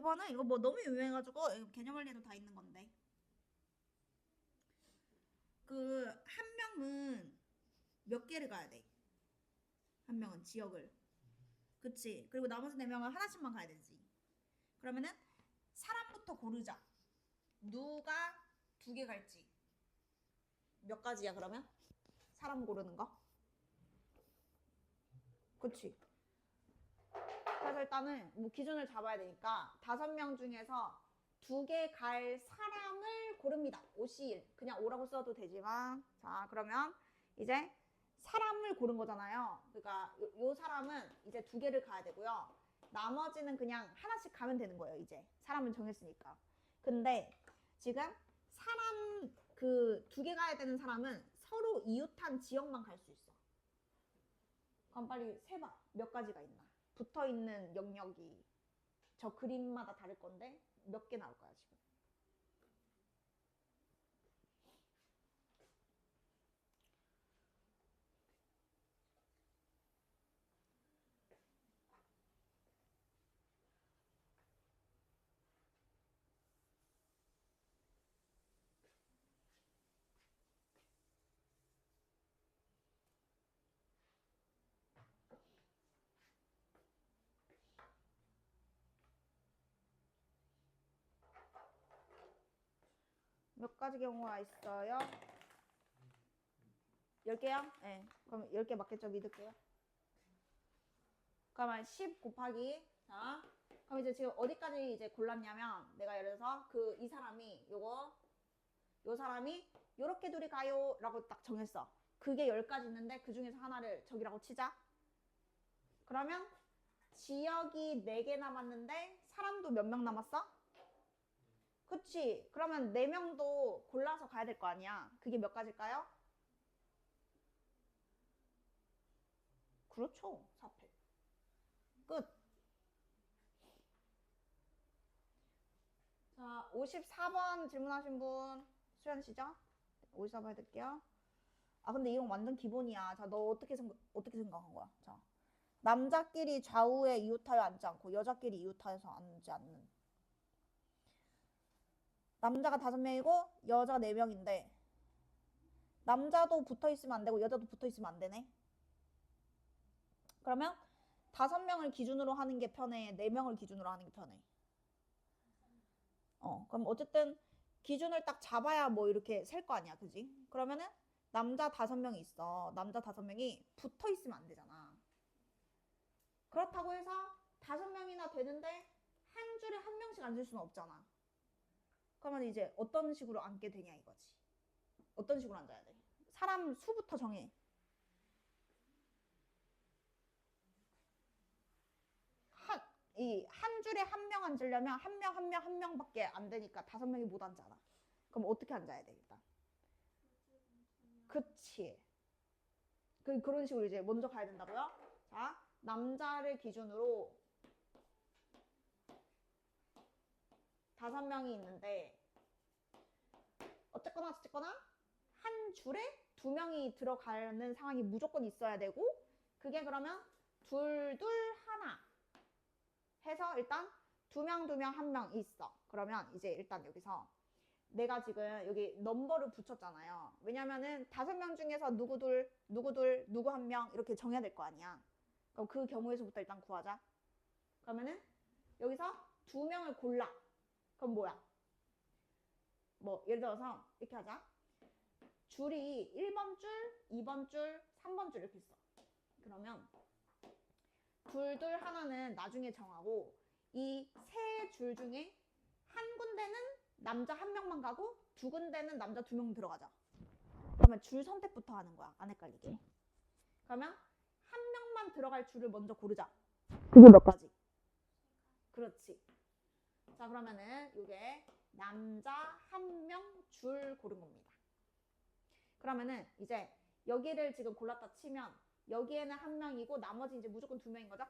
2번은 이거 뭐 너무 유명해가지고 개념 원리에도 다 있는 건데. 그 한 명은 몇 개를 가야 돼? 한 명은 지역을. 그치? 그리고 나머지 4명은 하나씩만 가야 되지. 그러면은 사람부터 고르자. 누가 2개 갈지. 몇 가지야 그러면? 사람 고르는 거? 그치? 그래서 일단은 뭐 기준을 잡아야 되니까 5명 중에서 2개 갈 사람을 고릅니다. 5C1. 그냥 5라고 써도 되지만. 자, 그러면 이제 사람을 고른 거잖아요. 그러니까 요 사람은 이제 2개를 가야 되고요. 나머지는 그냥 하나씩 가면 되는 거예요. 이제 사람은 정했으니까. 근데 지금 사람 그 2개 가야 되는 사람은 서로 이웃한 지역만 갈 수 있어. 그럼 빨리 세봐. 몇 가지가 있나? 붙어있는 영역이 저 그림마다 다를 건데 몇 개 나올 거야 지금? 몇 가지 경우가 있어요? 10개요? 네. 그럼 10개 맞겠죠? 믿을게요. 그러면 10 곱하기, 자, 그럼 이제 지금 어디까지 이제 골랐냐면 내가 예를 들어서 이 사람이 요 사람이 요렇게 둘이 가요 라고 딱 정했어. 그게 10가지 있는데 그 중에서 하나를 저기라고 치자. 그러면 지역이 4개 남았는데 사람도 몇 명 남았어? 그치? 그러면 4명도 골라서 가야 될 거 아니야. 그게 몇 가지일까요? 그렇죠. 4패. 끝. 자, 54번 질문하신 분 수연 씨죠? 54번 해드릴게요. 아, 근데 이건 완전 기본이야. 자, 너 어떻게 생각한 거야? 자, 남자끼리 좌우에 이웃하여 앉지 않고 여자끼리 이웃하여서 앉지 않는. 남자가 5명이고 여자가 4명인데 남자도 붙어있으면 안 되고 여자도 붙어있으면 안 되네. 그러면 5명을 기준으로 하는 게 편해? 4명을 기준으로 하는 게 편해? 그럼 어쨌든 기준을 딱 잡아야 뭐 이렇게 셀 거 아니야, 그지? 그러면은 남자 5명이 있어. 남자 5명이 붙어 있으면 안 되잖아. 그렇다고 해서 5명이나 되는데 한 줄에 한 명씩 앉을 수는 없잖아. 그러면 이제 어떤 식으로 앉게 되냐 이거지. 어떤 식으로 앉아야 돼? 사람 수부터 정해. 한 줄에 한 명 앉으려면 한 명밖에 안 되니까 5명이 못 앉잖아. 그럼 어떻게 앉아야 돼 일단? 그치. 그런 식으로 이제 먼저 가야 된다고요? 자, 남자를 기준으로 5명이 있는데 어쨌거나 한 줄에 2명이 들어가는 상황이 무조건 있어야 되고 그게 그러면 둘 하나 해서 일단 2명 1명 있어. 그러면 이제 일단 여기서 내가 지금 여기 넘버를 붙였잖아요. 왜냐면은 5명 중에서 누구 1명 이렇게 정해야 될 거 아니야. 그럼 그 경우에서부터 일단 구하자. 그러면은 여기서 2명을 골라. 그럼 뭐야? 뭐 예를 들어서 이렇게 하자. 줄이 1번 줄, 2번 줄, 3번 줄 이렇게 있어. 그러면 둘 하나는 나중에 정하고 이 세 줄 중에 한 군데는 남자 1명만 가고 2군데는 남자 2명 들어가자. 그러면 줄 선택부터 하는 거야. 안 헷갈리게. 그러면 1명만 들어갈 줄을 먼저 고르자. 그게 몇 가지? 그렇지. 자, 그러면은 이게 남자 1명 줄 고른 겁니다. 그러면은 이제 여기를 지금 골랐다 치면 여기에는 1명이고 나머지 이제 무조건 2명인 거죠?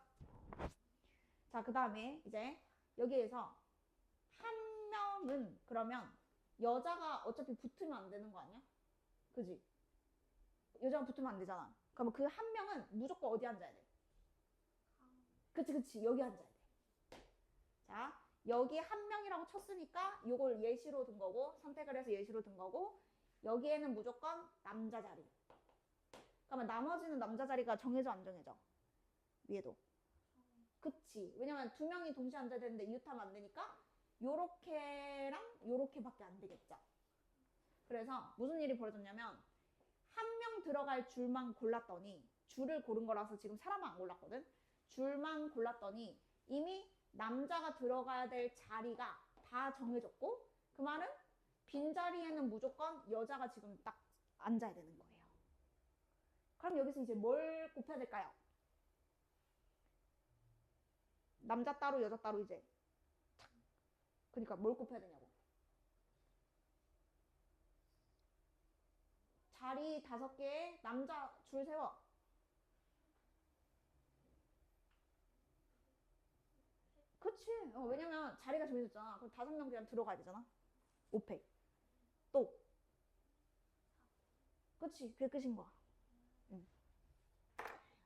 자, 그 다음에 이제 여기에서 1명은 그러면 여자가 어차피 붙으면 안 되는 거 아니야? 그지? 여자가 붙으면 안 되잖아. 그러면 그 1명은 무조건 어디 앉아야 돼? 그치. 여기 앉아야 돼. 자, 여기 한 명이라고 쳤으니까 요걸 예시로 든 거고, 선택을 해서 예시로 든 거고, 여기에는 무조건 남자 자리. 그러면 나머지는 남자 자리가 정해져 안 정해져? 위에도. 그치. 왜냐면 두 명이 동시에 앉아야 되는데 이웃하면 안 되니까 요렇게랑 요렇게밖에 안 되겠죠. 그래서 무슨 일이 벌어졌냐면 한 명 들어갈 줄만 골랐더니, 줄을 고른 거라서 지금 사람은 안 골랐거든. 줄만 골랐더니 이미 남자가 들어가야 될 자리가 다 정해졌고, 그 말은 빈자리에는 무조건 여자가 지금 딱 앉아야 되는 거예요. 그럼 여기서 이제 뭘 곱해야 될까요? 남자 따로 여자 따로 이제 착. 그러니까 뭘 곱해야 되냐고. 자리 5개에 남자 줄 세워. 그치. 왜냐면 자리가 정해졌잖아. 그럼 5명 그냥 들어가야 되잖아. 5팩. 또. 그치. 그게 끝인 거야. 응.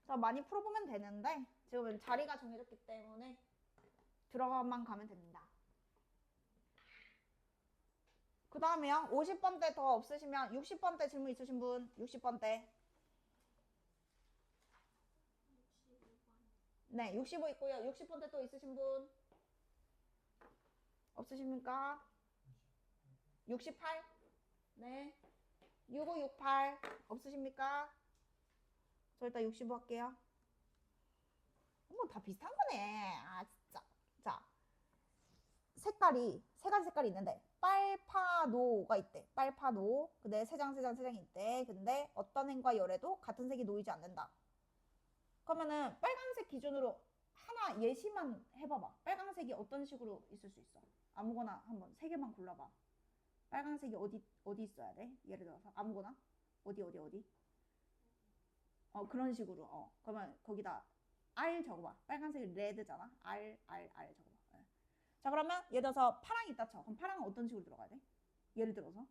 자, 많이 풀어보면 되는데 지금은 자리가 정해졌기 때문에 들어가만 가면 됩니다. 그 다음에요. 50번대 더 없으시면 60번대 질문 있으신 분? 60번대. 네, 65 있고요. 60번대 또 있으신 분? 없으십니까? 68? 네. 65, 68 없으십니까? 저 일단 65 할게요. 뭐 다 비슷한 거네. 아 진짜. 자, 색깔이 세 가지 색깔이 있는데 빨파노가 있대. 빨파노. 근데 세 장 있대. 근데 어떤 행과 열에도 같은 색이 놓이지 않는다. 그러면은 빨간색 기준으로 하나 예시만 해봐봐. 빨간색이 어떤 식으로 있을 수 있어? 아무거나 한번 3개만 골라봐. 빨간색이 어디 있어야 돼? 예를 들어서 아무거나 어디 그런 식으로. 그러면 거기다 R 적어봐. 빨간색이 레드잖아. R 적어봐. 네. 자, 그러면 예를 들어서 파랑이 있다 쳐. 그럼 파랑은 어떤 식으로 들어가야 돼? 예를 들어서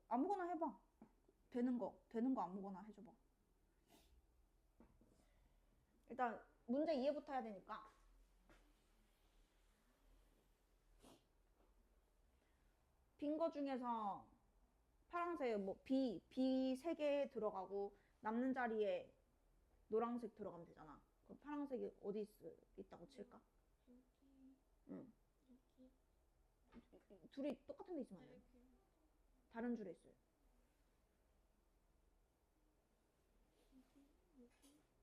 아무거나 해봐. 되는 거 아무거나 해줘봐. 일단 문제 이해부터 해야 되니까. 빈 거 중에서 파란색 뭐 B 3개 들어가고 남는 자리에 노란색 들어가면 되잖아. 그럼 파란색이 어디 있다고 칠까? 응. 둘이 똑같은 데 있으면 안 돼. 다른 줄에 있어요.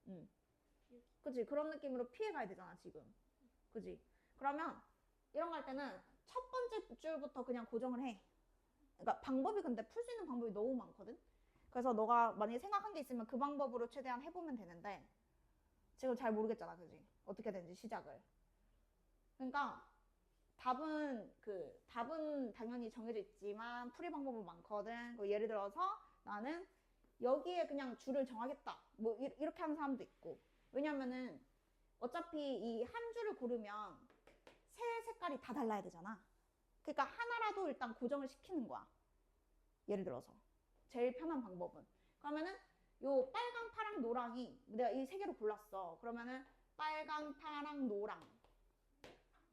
응. 그치. 그런 느낌으로 피해 가야 되잖아 지금. 그치. 그러면 이런 거 할 때는 첫 번째 줄부터 그냥 고정을 해. 그러니까 방법이, 근데 풀 수 있는 방법이 너무 많거든. 그래서 너가 만약에 생각한 게 있으면 그 방법으로 최대한 해보면 되는데 지금 잘 모르겠잖아. 그지? 어떻게 되는지 시작을. 그러니까 답은 당연히 정해져 있지만 풀이 방법은 많거든. 예를 들어서 나는 여기에 그냥 줄을 정하겠다. 뭐 이렇게 하는 사람도 있고. 왜냐면은 어차피 이 한 줄을 고르면 세 색깔이 다 달라야 되잖아. 그러니까 하나라도 일단 고정을 시키는 거야. 예를 들어서 제일 편한 방법은, 그러면은 요 빨강, 파랑, 노랑이 내가 이 3개로 골랐어. 그러면은 빨강, 파랑, 노랑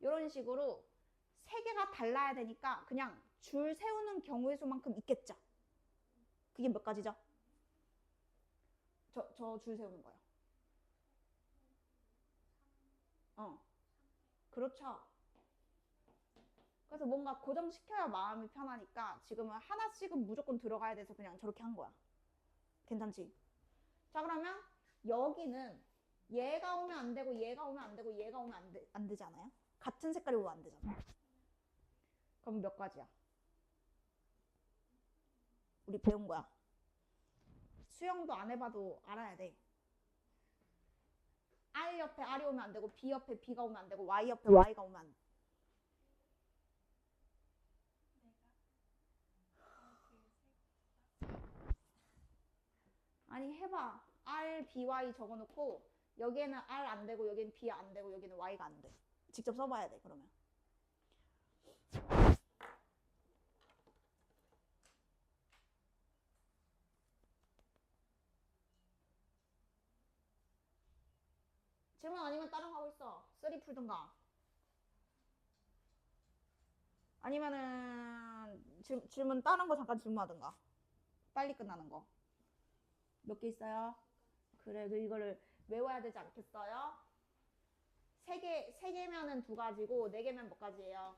이런 식으로 3개가 달라야 되니까 그냥 줄 세우는 경우의 수만큼 있겠죠. 그게 몇 가지죠? 저 줄 세우는 거요. 그렇죠. 그래서 뭔가 고정시켜야 마음이 편하니까 지금은 하나씩은 무조건 들어가야 돼서 그냥 저렇게 한 거야. 괜찮지? 자, 그러면 여기는 얘가 오면 안 되고 얘가 오면 안 되고 얘가 오면 안 되잖아요. 같은 색깔이 오면 안 되잖아. 그럼 몇 가지야? 우리 배운 거야. 수영도 안 해봐도 알아야 돼. R 옆에 R이 오면 안 되고 B 옆에 B가 오면 안 되고 Y 옆에 Y가 오면 안 돼. 아니 해봐. R, B, Y 적어놓고 여기에는 R 안 되고 여기는 B 안 되고 여기는 Y가 안 돼. 직접 써봐야 돼. 그러면 질문 아니면 다른 거 하고 있어. 쓰리 풀든가. 아니면은 질문 다른 거 잠깐 질문하든가. 빨리 끝나는 거. 몇 개 있어요? 그래, 그 이거를 외워야 되지 않겠어요? 세 개면은 두 가지고, 네 개면 몇 가지예요?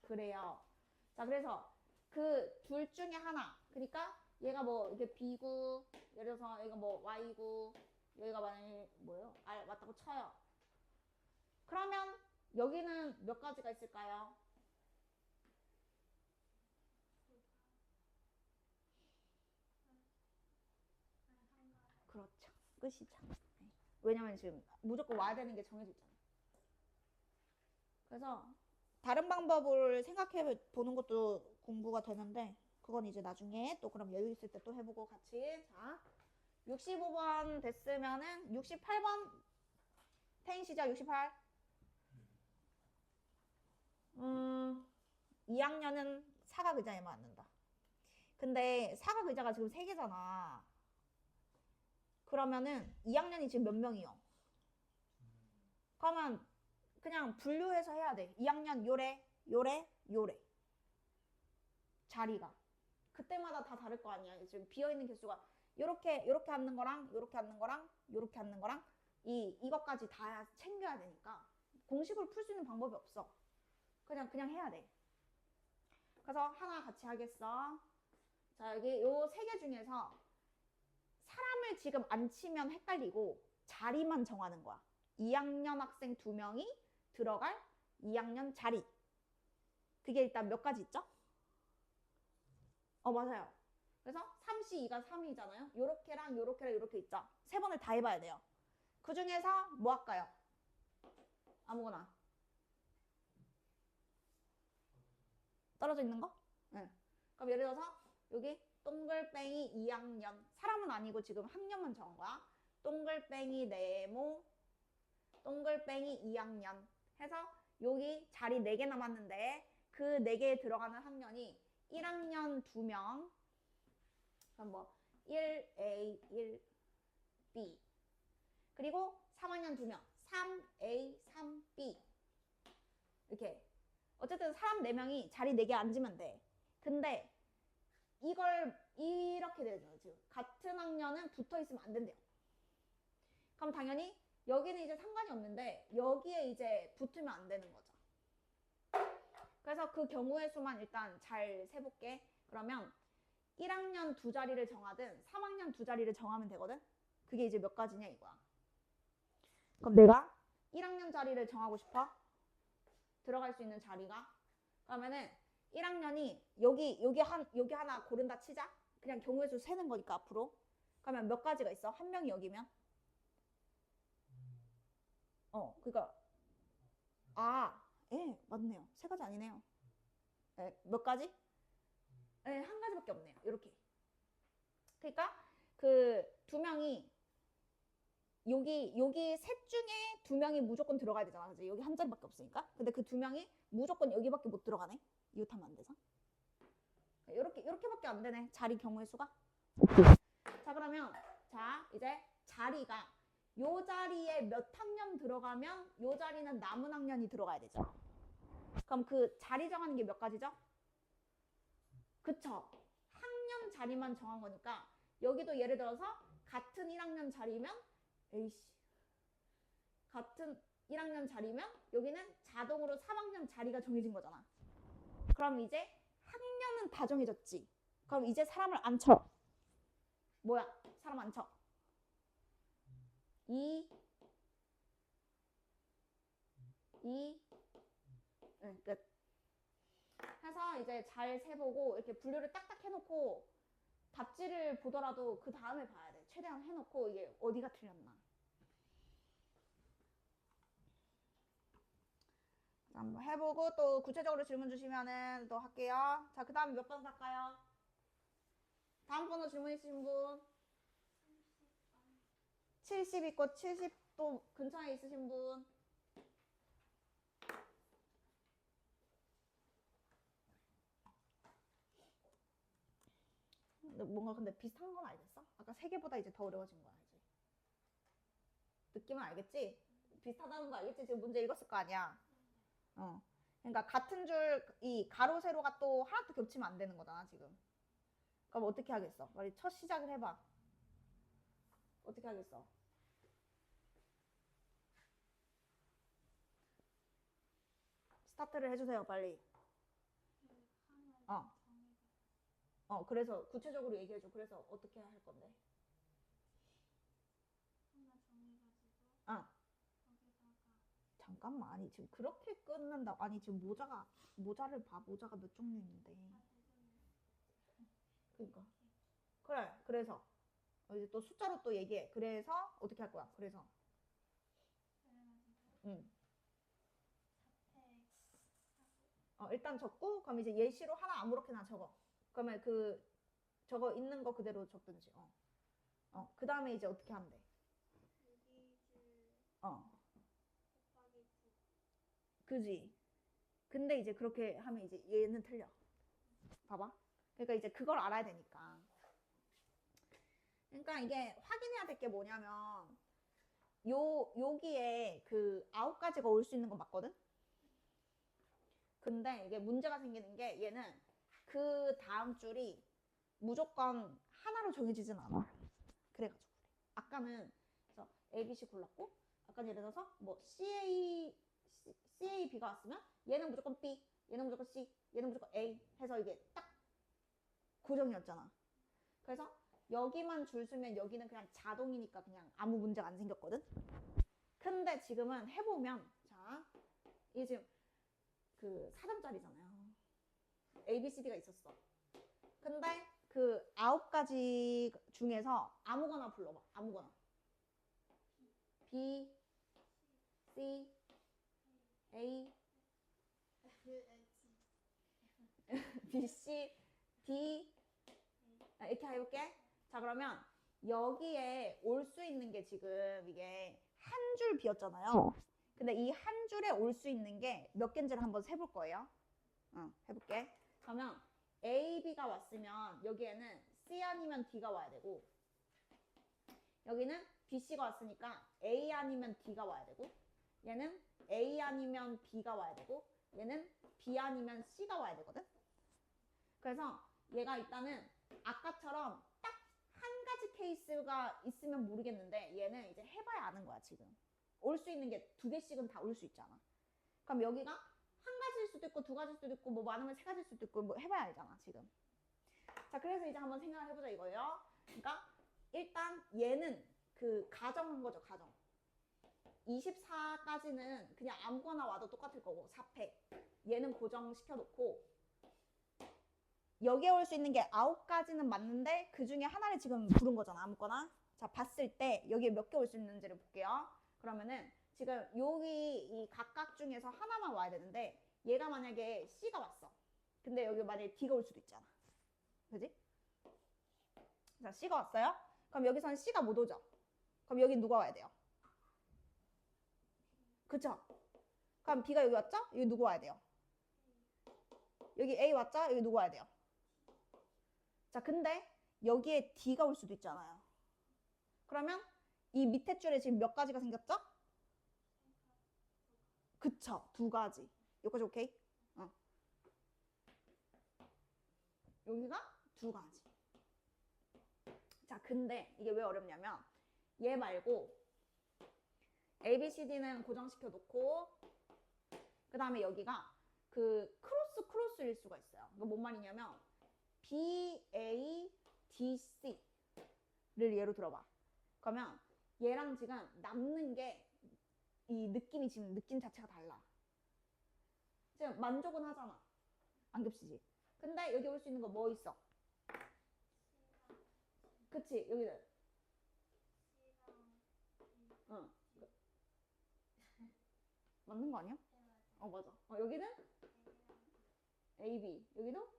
그래요. 자, 그래서 그 둘 중에 하나. 그러니까 얘가 뭐 이게 B구, 예를 들어서 얘가 뭐 Y구, 여기가 만약에 뭐예요? R 맞다고 쳐요. 그러면 여기는 몇 가지가 있을까요? 그렇죠. 끝이죠. 네. 왜냐면 지금 무조건 와야 되는 게 정해져 있잖아요. 그래서 다른 방법을 생각해 보는 것도 공부가 되는데 그건 이제 나중에 또 그럼 여유 있을 때 또 해보고 같이. 자, 65번 됐으면은 68번 태인 시작. 68. 2학년은 사각 의자에만 앉는다. 근데 사각 의자가 지금 3개잖아. 그러면은 2학년이 지금 몇 명이요? 그러면 그냥 분류해서 해야 돼. 2학년 요래, 요래, 요래. 자리가. 그때마다 다 다를 거 아니야. 지금 비어있는 개수가 요렇게 앉는 거랑 요렇게 앉는 거랑 요렇게 앉는 거랑 이것까지 다 챙겨야 되니까 공식을 풀 수 있는 방법이 없어. 그냥 해야 돼. 그래서 하나 같이 하겠어. 자, 여기 요 3개 중에서 사람을 지금 안 치면 헷갈리고 자리만 정하는 거야. 2학년 학생 2명이 들어갈 2학년 자리. 그게 일단 몇 가지 있죠? 맞아요. 그래서 3C2가 3이잖아요. 요렇게랑 요렇게랑 요렇게 있죠. 3번을 다 해봐야 돼요. 그 중에서 뭐 할까요? 아무거나. 떨어져 있는 거? 네. 그럼 예를 들어서 여기 동글뱅이 2학년. 사람은 아니고 지금 학년만 정한 거야. 동글뱅이 네모, 동글뱅이 2학년 해서 여기 자리 4개 남았는데 그 4개에 들어가는 학년이 1학년 2명, 그럼 뭐 1A, 1B, 그리고 3학년 2명, 3A, 3B. 이렇게 어쨌든 사람 4명이 자리 4개 앉으면 돼. 근데 이걸 이렇게 되죠. 지금 같은 학년은 붙어 있으면 안 된대요. 그럼 당연히 여기는 이제 상관이 없는데 여기에 이제 붙으면 안 되는 거죠. 그래서 그 경우의 수만 일단 잘 세볼게. 그러면 1학년 2자리를 정하든 3학년 2자리를 정하면 되거든. 그게 이제 몇 가지냐 이거야. 그럼 내가 1학년 자리를 정하고 싶어. 들어갈 수 있는 자리가. 그러면은 1학년이 여기 하나 고른다 치자. 그냥 경우의 수 세는 거니까 앞으로. 그러면 몇 가지가 있어? 한 명이 여기면. 그러니까 예, 맞네요. 3가지 아니네요. 네, 몇 가지? 네, 한 가지밖에 없네요. 이렇게. 그러니까 그 2명이 여기 셋 중에 2명이 무조건 들어가야 되잖아. 그치? 여기 한 자리밖에 없으니까. 근데 그 2명이 무조건 여기밖에 못 들어가네. 이웃하면 안 돼서. 이렇게밖에 안 되네. 자리 경우의 수가. 자, 그러면 자, 이제 자리가 요 자리에 몇 학년 들어가면 요 자리는 남은 학년이 들어가야 되죠. 그럼 그 자리 정하는 게 몇 가지죠? 그쵸? 학년 자리만 정한 거니까 여기도 예를 들어서 같은 1학년 자리면 같은 1학년 자리면 여기는 자동으로 3학년 자리가 정해진 거잖아. 그럼 이제 학년은 다 정해졌지. 그럼 이제 사람을 안 쳐. 뭐야? 사람 안 쳐. 2 끝. 해서 이제 잘 세보고 이렇게 분류를 딱딱 해놓고 답지를 보더라도 그 다음에 봐야 돼. 최대한 해놓고 이게 어디가 틀렸나. 자, 한번 해보고 또 구체적으로 질문 주시면은 또 할게요. 자, 그 다음에 몇 번 갈까요? 다음 번호 질문 있으신 분? 70 있고 70도 근처에 있으신 분? 뭔가 근데 비슷한 건 알겠어? 아까 3개보다 이제 더 어려워진 거야 이제. 느낌은 알겠지? 비슷하다는 거 알겠지? 지금 문제 읽었을 거 아니야. 그러니까 같은 줄 이 가로 세로가 또 하나도 겹치면 안 되는 거잖아 지금. 그럼 어떻게 하겠어? 빨리 첫 시작을 해봐. 어떻게 하겠어? 스타트를 해주세요 빨리. 그래서 구체적으로 얘기해줘. 그래서 어떻게 할 건데? 잠깐만. 아니 지금 그렇게 끊는다. 아니 지금 모자를 봐. 모자가 몇 종류 있는데. 그러니까. 그래. 그래서 이제 또 숫자로 또 얘기해. 그래서 어떻게 할 거야? 그래서. 일단 적고 그럼 이제 예시로 하나 아무렇게나 적어. 그러면 저거 있는 거 그대로 적든지. 그 다음에 이제 어떻게 하면 돼? 그지? 근데 이제 그렇게 하면 이제 얘는 틀려. 봐봐. 그러니까 이제 그걸 알아야 되니까. 그러니까 이게 확인해야 될 게 뭐냐면 여기에 그 9가지가 올 수 있는 건 맞거든? 근데 이게 문제가 생기는 게 얘는 그 다음 줄이 무조건 하나로 정해지진 않아. 그래가지고 아까는 그래서 A, B, C 골랐고 아까 예를 들어서 뭐 CAB가 왔으면 얘는 무조건 B, 얘는 무조건 C, 얘는 무조건 A 해서 이게 딱 고정이었잖아. 그래서 여기만 줄 쓰면 여기는 그냥 자동이니까 그냥 아무 문제가 안 생겼거든. 근데 지금은 해보면 자 이게 지금 그 4점짜리잖아요. A, B, C, D가 있었어. 근데 그 9가지 중에서 아무거나 불러봐. 아무거나. B, C, A, B, C, D 이렇게 해볼게. 자 그러면 여기에 올 수 있는 게 지금 이게 한 줄 비었잖아요. 근데 이 한 줄에 올 수 있는 게 몇 개인지를 한번 세볼 거예요. 해볼게. 그러면 A, B가 왔으면 여기에는 C 아니면 D가 와야 되고 여기는 B, C가 왔으니까 A 아니면 D가 와야 되고 얘는 A 아니면 B가 와야 되고 얘는 B 아니면 C가 와야 되거든. 그래서 얘가 일단은 아까처럼 딱 한 가지 케이스가 있으면 모르겠는데 얘는 이제 해봐야 아는 거야 지금. 올 수 있는 게 2개씩은 다 올 수 있잖아. 그럼 여기가 한 가지일 수도 있고 2가지일 수도 있고 뭐 많으면 3가지일 수도 있고 뭐 해봐야 알잖아 지금. 자 그래서 이제 한번 생각을 해보자 이거예요. 그러니까 일단 얘는 그 가정한 거죠 가정. 24까지는 그냥 아무거나 와도 똑같을 거고 4팩 얘는 고정시켜 놓고 여기에 올 수 있는 게 9가지는 맞는데 그 중에 하나를 지금 부른 거잖아 아무거나. 자 봤을 때 여기에 몇 개 올 수 있는지를 볼게요. 그러면은 지금 여기 이 각각 중에서 하나만 와야 되는데 얘가 만약에 C가 왔어. 근데 여기 만약에 D가 올 수도 있잖아. 그지? 자 C가 왔어요. 그럼 여기서는 C가 못 오죠. 그럼 여기 누가 와야 돼요? 그쵸? 그럼 B가 여기 왔죠? 여기 누구 와야 돼요? 여기 A 왔죠? 여기 누구 와야 돼요? 자 근데 여기에 D가 올 수도 있잖아요. 그러면 이 밑에 줄에 지금 몇 가지가 생겼죠? 그쵸 2가지. 여기까지 오케이? 여기가 2가지. 자 근데 이게 왜 어렵냐면 얘 말고 A, B, C, D는 고정시켜 놓고 그 다음에 여기가 그 크로스일 수가 있어요. 이거 뭔 말이냐면 B, A, D, C를 예로 들어봐. 그러면 얘랑 지금 남는 게 이 느낌이 지금 느낌 자체가 달라. 지금 만족은 하잖아. 안 겹치지? 근데 여기 올 수 있는 거 뭐 있어? 그치 여기는 맞는 거 아니야? 맞아. 여기는 A, B 여기도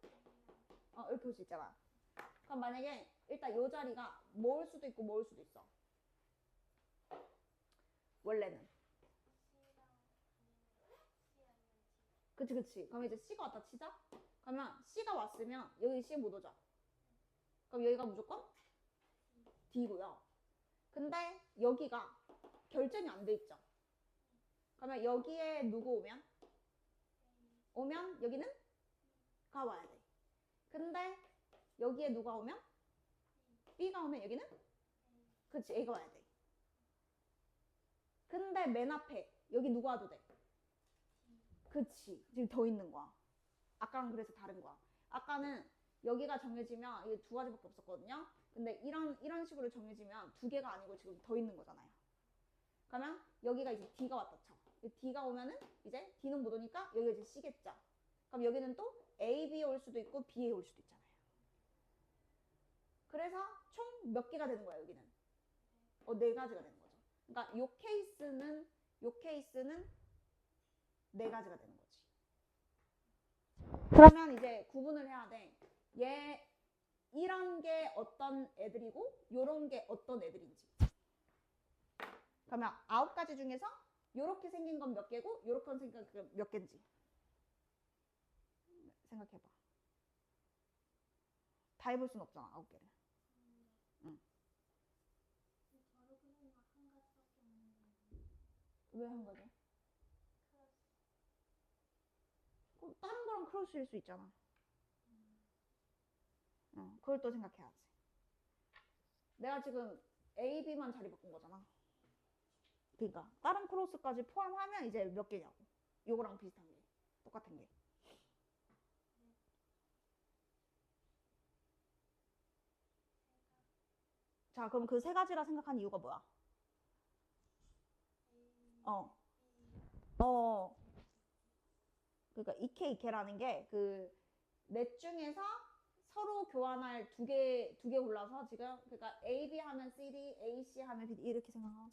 이렇게 올 수 있잖아. 그럼 만약에 일단 이 자리가 모을 수도 있고 모을 수도 있어. 원래는. 그치. 그럼 이제 C가 왔다 치자. 그러면 C가 왔으면 여기 C 못 오죠. 그럼 여기가 무조건 D고요. 근데 여기가 결정이 안 돼 있죠. 그러면 여기에 누구 오면 여기는 가 와야 돼. 근데 여기에 누가 오면 B가 오면 여기는 그치 A가 와야 돼. 근데 맨 앞에 여기 누가 와도 돼. 그치 지금 더 있는 거야. 아까랑 그래서 다른 거야. 아까는 여기가 정해지면 이게 두 가지밖에 없었거든요. 근데 이런 식으로 정해지면 두 개가 아니고 지금 더 있는 거잖아요. 그러면 여기가 이제 D가 왔다 쳐. D가 오면은 이제 D는 못 오니까 여기가 이제 C겠죠. 그럼 여기는 또 A, B에 올 수도 있고 B에 올 수도 있잖아요. 그래서 총 몇 개가 되는 거야 여기는? 네 가지가 되는 거죠. 그러니까 요 케이스는 네 가지가 되는 거지. 그러면 이제 구분을 해야 돼. 얘 이런 게 어떤 애들이고 요런 게 어떤 애들인지. 그러면 9가지 중에서 요렇게 생긴 건 몇 개고 요렇게 생긴 건 몇 개인지 생각해봐. 다 해볼 순 없잖아 9개를. 응. 왜 한 가지? 그럼 다른 거랑 크로스일 수 있잖아. 그걸 또 생각해야지. 내가 지금 A, B만 자리 바꾼 거잖아. 그러니까 다른 크로스까지 포함하면 이제 몇 개냐고. 요거랑 비슷한 게. 똑같은 게. 자, 그럼 그 세 가지라 생각한 이유가 뭐야? 그러니까 이케라는 게 그 넷 중에서 서로 교환할 두 개 골라서 지금 그러니까 A, B 하면 CD, A, C 하면 B 이렇게 생각하자.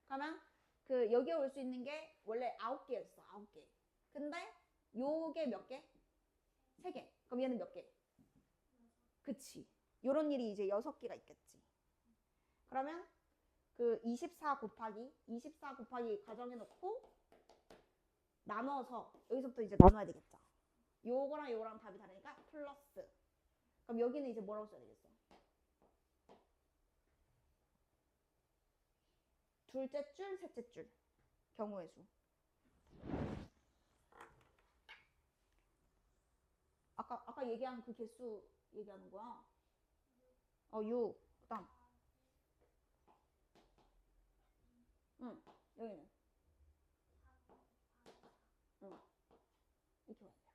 그러면 그 여기에 올 수 있는 게 원래 9개였어. 9개. 근데 요게 몇 개? 3개. 그럼 얘는 몇 개? 그치. 요런 일이 이제 6개가 있겠지. 그러면 그 24 곱하기 가정해 놓고 나눠서 여기서부터 이제 나눠야 되겠죠. 요거랑 요거랑 답이 다르니까 플러스. 그럼 여기는 이제 뭐라고 써야 되겠어? 둘째 줄, 셋째 줄. 경우의 수. 아까 얘기한 그 개수 얘기하는 거야. 6. 그다음. 응. 여기는. 응. 이렇게 와야 돼.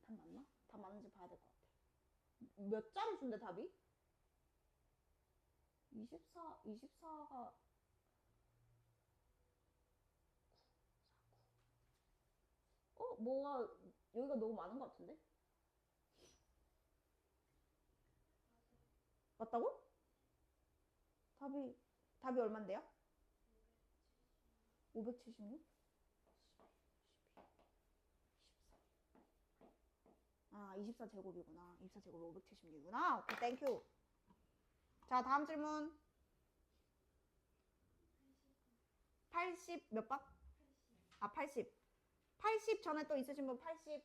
답 맞나? 답 맞는지 봐야 될 것 같아. 몇 자리 준대 답이? 24가 뭐가 여기가 너무 많은 것 같은데? 맞다고? 답이 얼만데요? 576? 아, 24제곱이구나. 24제곱 576이구나. 오케이, 땡큐. 자, 다음 질문. 80 몇 번? 80. 80 전에 또 있으신 분 80.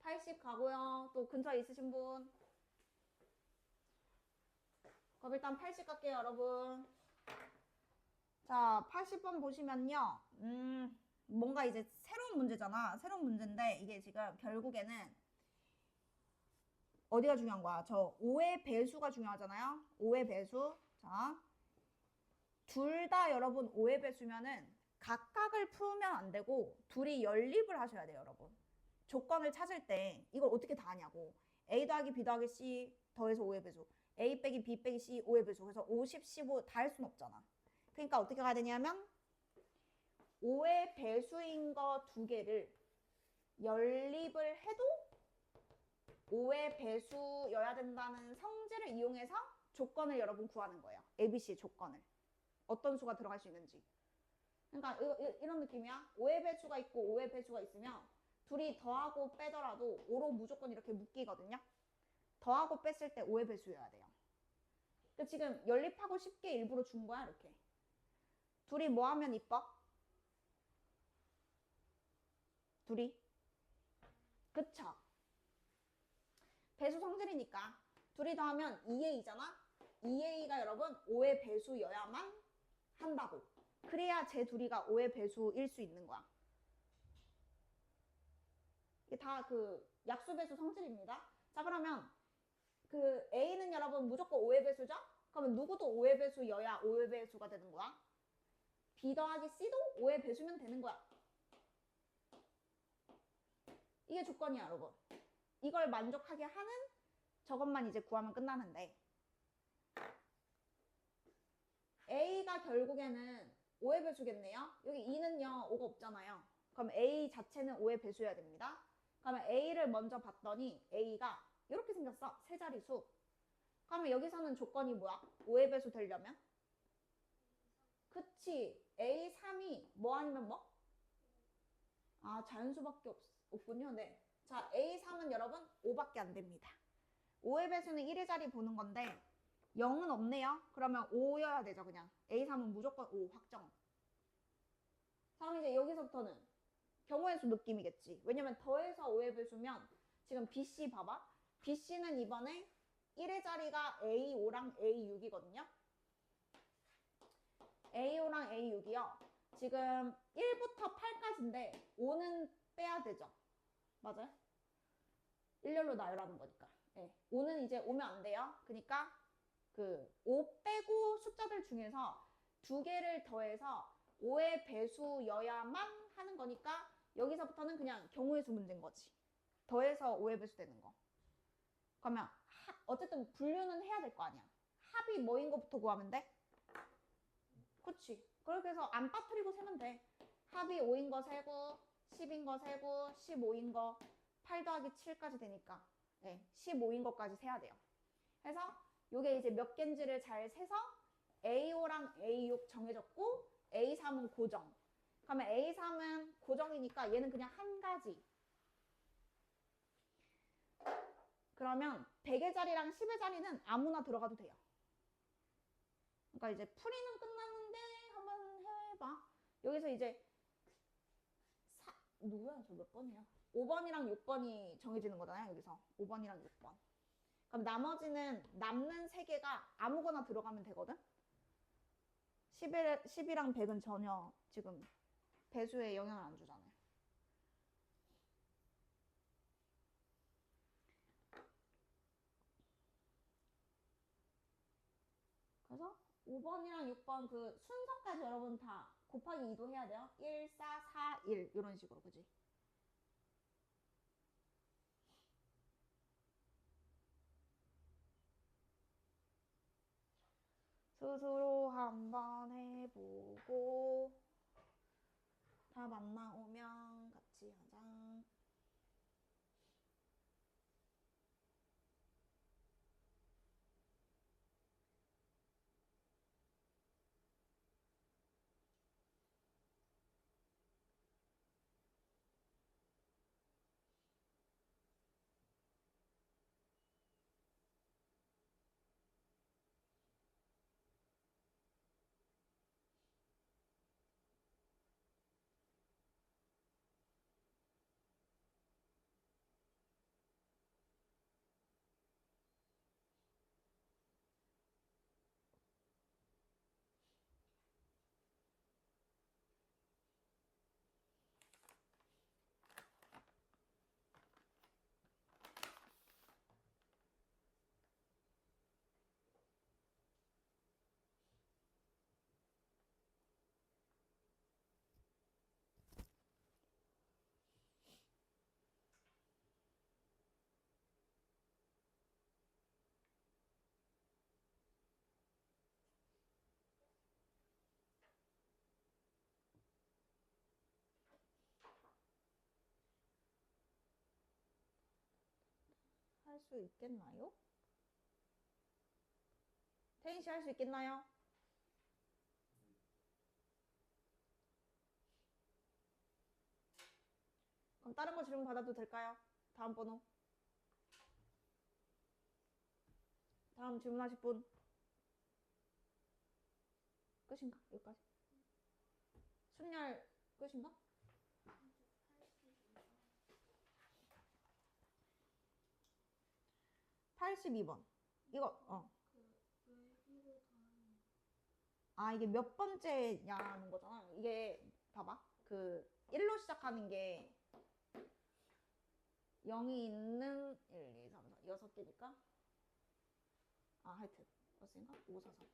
80 가고요. 또 근처에 있으신 분. 그럼 일단 80 갈게요, 여러분. 자, 80번 보시면요. 뭔가 이제 새로운 문제잖아. 새로운 문제인데 이게 지금 결국에는 어디가 중요한 거야? 저 5의 배수가 중요하잖아요. 5의 배수. 자, 둘 다 여러분 5의 배수면은 각각을 풀면 안 되고 둘이 연립을 하셔야 돼요, 여러분. 조건을 찾을 때 이걸 어떻게 다 하냐고. A 더하기 B 더하기 C 더해서 5의 배수. A 빼기 B 빼기 C 5의 배수. 그래서 50, 15 다 할 순 없잖아. 그러니까 어떻게 가야 되냐면 5의 배수인 거 두 개를 연립을 해도 5의 배수여야 된다는 성질을 이용해서 조건을 여러분 구하는 거예요. ABC 조건을. 어떤 수가 들어갈 수 있는지. 그러니까 이런 느낌이야. 5의 배수가 있고 5의 배수가 있으면 둘이 더하고 빼더라도 5로 무조건 이렇게 묶이거든요. 더하고 뺐을 때 5의 배수여야 돼요. 근데 지금 연립하고 쉽게 일부러 준 거야 이렇게. 둘이 뭐 하면 이뻐? 둘이? 그쵸? 배수 성질이니까 둘이 더하면 2의 2잖아? 2a가 여러분 5의 배수여야만 한다고. 그래야 쟤 둘이가 5의 배수일 수 있는 거야. 이게 다 그 약수배수 성질입니다. 자, 그러면 그 a는 여러분 무조건 5의 배수죠? 그러면 누구도 5의 배수여야 5의 배수가 되는 거야. b 더하기 c도 5의 배수면 되는 거야. 이게 조건이야, 여러분. 이걸 만족하게 하는 저것만 이제 구하면 끝나는데, a가 결국에는 5의 배수겠네요. 여기 2는요 5가 없잖아요. 그럼 a 자체는 5의 배수여야 됩니다. 그러면 a를 먼저 봤더니 a가 이렇게 생겼어. 세 자리수. 그러면 여기서는 조건이 뭐야? 5의 배수 되려면? 그치. a3이 뭐 아니면 뭐? 아, 자연수밖에 없군요. 네. 자, a3은 여러분 5밖에 안 됩니다. 5의 배수는 1의 자리 보는 건데 0은 없네요. 그러면 5여야 되죠, 그냥. a3은 무조건 5 확정. 그럼 이제 여기서부터는 경우의 수 느낌이겠지. 왜냐면 더해서 5의 배수면 지금 BC 봐봐. BC는 이번에 1의 자리가 A5랑 A6이거든요. A5랑 A6이요. 지금 1부터 8까지인데 5는 빼야 되죠. 맞아요? 일렬로 나열하는 거니까. 네. 5는 이제 오면 안 돼요. 그러니까 그 5 빼고 숫자들 중에서 두 개를 더해서 5의 배수여야만 하는 거니까 여기서부터는 그냥 경우의 수 문제인 거지. 더해서 5의 배수 되는 거. 그러면 어쨌든 분류는 해야 될 거 아니야. 합이 뭐인 거부터 구하면 돼? 그치. 그렇게 해서 안 빠뜨리고 세면 돼. 합이 5인 거 세고 10인 거 세고 15인 거 8 더하기 7까지 되니까 네, 15인 거까지 세야 돼요. 그래서 요게 이제 몇 개인지를 잘 세서 A5랑 A6 정해졌고 A3은 고정. 그러면 A3은 고정이니까 얘는 그냥 한 가지. 그러면 100의 자리랑 10의 자리는 아무나 들어가도 돼요. 그러니까 이제 풀이는 끝났는데 한번 해봐. 여기서 이제 누구야? 저 몇 번이야? 5번이랑 6번이 정해지는 거잖아요. 여기서 5번이랑 6번. 그럼 나머지는 남는 3개가 아무거나 들어가면 되거든? 10이랑 100은 전혀 지금 배수에 영향을 안 주잖아요. 그래서 5번이랑 6번 그 순서까지 여러분 다 곱하기 2도 해야 돼요. 1, 4, 4, 1 이런 식으로, 그지? 스스로 한번 해보고 답 안 나오면 같이 하자. 할 수 있겠나요? 태인 씨 할 수 있겠나요? 그럼 다른 거 질문 받아도 될까요? 다음 번호. 다음 질문하실 분. 끝인가? 여기까지. 순열 끝인가? 82번. 이거 아, 이게 몇 번째냐는 거잖아. 이게 봐봐. 그 1로 시작하는 게 0이 있는 1, 2, 3, 4, 6개니까. 아, 하여튼 몇인가? 5, 4, 3.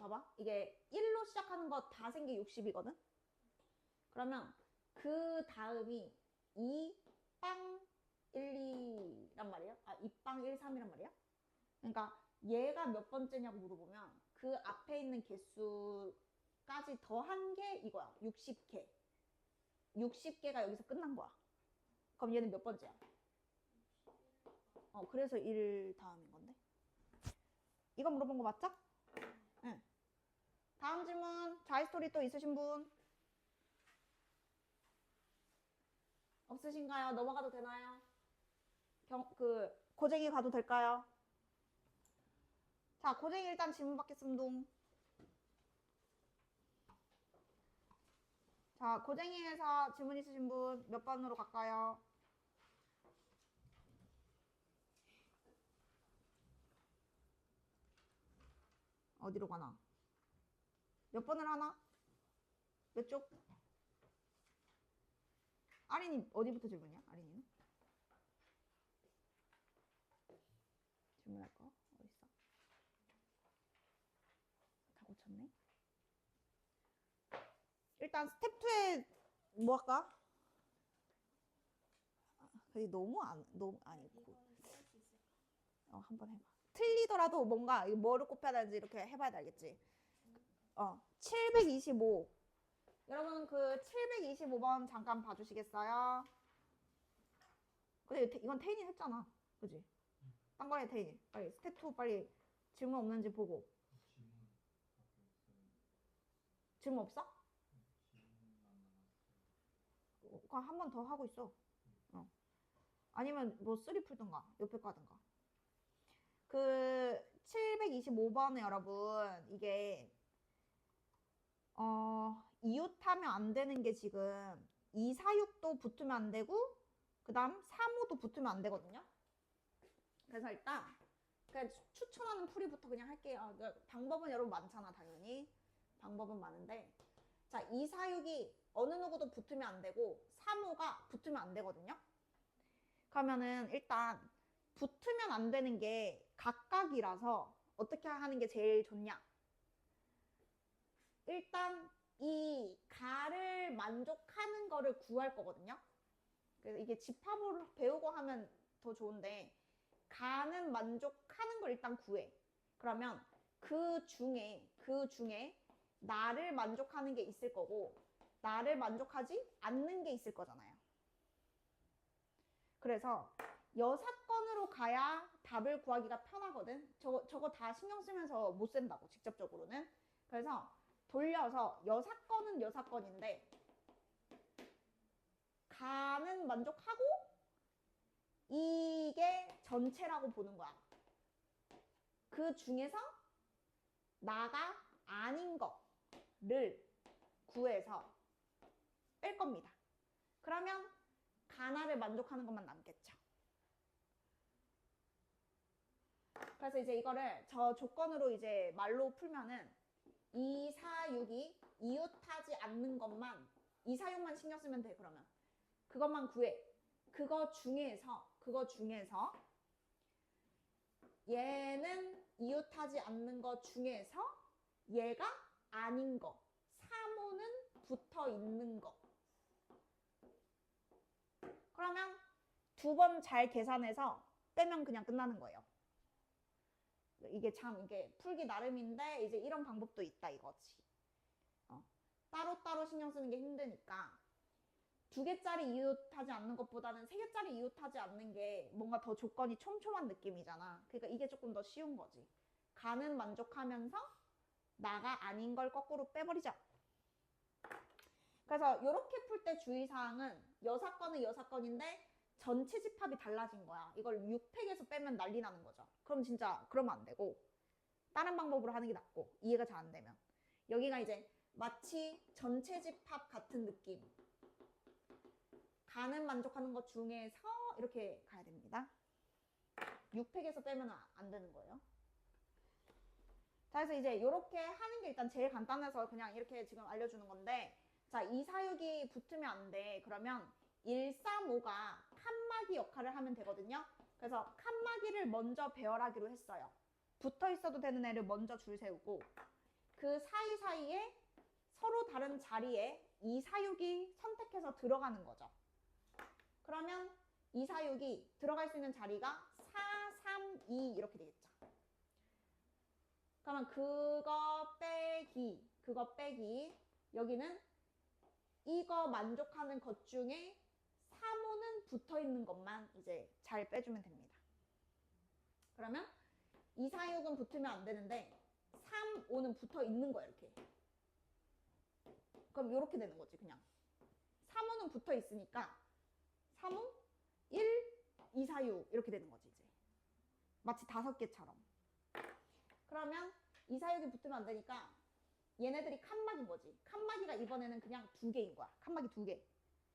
봐봐. 이게 1로 시작하는 거 다 생기 60이거든? 그러면 그 다음이 2, 빵, 1, 2란 말이야. 아, 2빵, 1, 3이란 말이야. 그러니까 얘가 몇 번째냐고 물어보면 그 앞에 있는 개수까지 더한 게 이거야. 60개. 60개가 여기서 끝난 거야. 그럼 얘는 몇 번째야? 그래서 1 다음인 건데. 이거 물어본 거 맞죠? 응. 다음 질문. 자이스토리 또 있으신 분? 없으신가요? 넘어가도 되나요? 고쟁이 가도 될까요? 자, 고쟁이 일단 질문 받겠습니다. 자, 고쟁이에서 질문 있으신 분 몇 번으로 갈까요? 어디로 가나? 몇 번을 하나? 몇 쪽? 아린이 어디부터 질문이야? 아린이는? 질문할 거 어딨어? 다 고쳤네. 일단 스텝 2에 뭐 할까? 너무 아니고. 한번 해봐. 틀리더라도 뭔가 뭐를 곱해야 되는지 이렇게 해봐야 알겠지? 725. 여러분 그 725번 잠깐 봐주시겠어요? 근데 이건 태인이 했잖아. 그지? 딴 거에 태인이. 빨리 스텝 2 빨리 질문 없는지 보고. 질문 없어? 그럼 한 번 더 하고 있어. 아니면 뭐 3 풀든가 옆에 가든가. 그 725번에 여러분 이게 이웃하면 안 되는 게 지금 2, 4, 6도 붙으면 안 되고 그 다음 3, 5도 붙으면 안 되거든요. 그래서 일단 그냥 추천하는 풀이부터 그냥 할게요. 방법은 여러분 많잖아 당연히. 방법은 많은데 자 2, 4, 6이 어느 누구도 붙으면 안 되고 3, 5가 붙으면 안 되거든요. 그러면은 일단 붙으면 안 되는 게 각각이라서 어떻게 하는 게 제일 좋냐? 일단 이 가를 만족하는 거를 구할 거거든요. 그래서 이게 집합으로 배우고 하면 더 좋은데 가는 만족하는 걸 일단 구해. 그러면 그 중에 나를 만족하는 게 있을 거고 나를 만족하지 않는 게 있을 거잖아요. 그래서 여사건으로 가야 답을 구하기가 편하거든. 저거 다 신경 쓰면서 못 센다고 직접적으로는. 그래서 돌려서 여사건은 여사건인데 가는 만족하고 이게 전체라고 보는 거야. 그 중에서 나가 아닌 거를 구해서 뺄 겁니다. 그러면 가나를 만족하는 것만 남겠죠. 그래서 이제 이거를 저 조건으로 이제 말로 풀면은 2, 4, 6이 이웃하지 않는 것만 2, 4, 6만 신경 쓰면 돼. 그러면 그것만 구해. 그거 중에서 얘는 이웃하지 않는 것 중에서 얘가 아닌 거 3호는 붙어 있는 거. 그러면 두 번 잘 계산해서 빼면 그냥 끝나는 거예요. 이게 참 이게 풀기 나름인데 이제 이런 방법도 있다 이거지. 따로따로 신경 쓰는 게 힘드니까 2개짜리 이웃하지 않는 것보다는 3개짜리 이웃하지 않는 게 뭔가 더 조건이 촘촘한 느낌이잖아. 그러니까 이게 조금 더 쉬운 거지. 가는 만족하면서 나가 아닌 걸 거꾸로 빼버리자. 그래서 이렇게 풀 때 주의사항은 여사건은 여사건인데 전체 집합이 달라진 거야. 이걸 6팩에서 빼면 난리 나는 거죠. 그럼 진짜 그러면 안 되고 다른 방법으로 하는 게 낫고 이해가 잘 안 되면 여기가 이제 마치 전체 집합 같은 느낌. 가는 만족하는 것 중에서 이렇게 가야 됩니다. 6팩에서 빼면 안 되는 거예요. 자, 그래서 이제 이렇게 하는 게 일단 제일 간단해서 그냥 이렇게 지금 알려주는 건데, 자, 2, 4, 6이 붙으면 안 돼. 그러면 1, 3, 5가 칸막이 역할을 하면 되거든요. 그래서 칸막이를 먼저 배열하기로 했어요. 붙어 있어도 되는 애를 먼저 줄 세우고, 그 사이사이에 서로 다른 자리에 2, 4, 6이 선택해서 들어가는 거죠. 그러면 2, 4, 6이 들어갈 수 있는 자리가 4, 3, 2 이렇게 되겠죠. 그러면 그거 빼기 여기는 이거 만족하는 것 중에 3호는 붙어 있는 것만 이제 잘 빼주면 됩니다. 그러면 2, 4, 6은 붙으면 안 되는데 3, 5는 붙어 있는 거야 이렇게. 그럼 이렇게 되는 거지 그냥. 3, 5는 붙어 있으니까 3, 5, 1, 2, 4, 6 이렇게 되는 거지 이제. 마치 5개처럼. 그러면 2, 4, 6이 붙으면 안 되니까 얘네들이 칸막인 거지. 칸막이가 이번에는 그냥 2개인 거야. 칸막이 2개.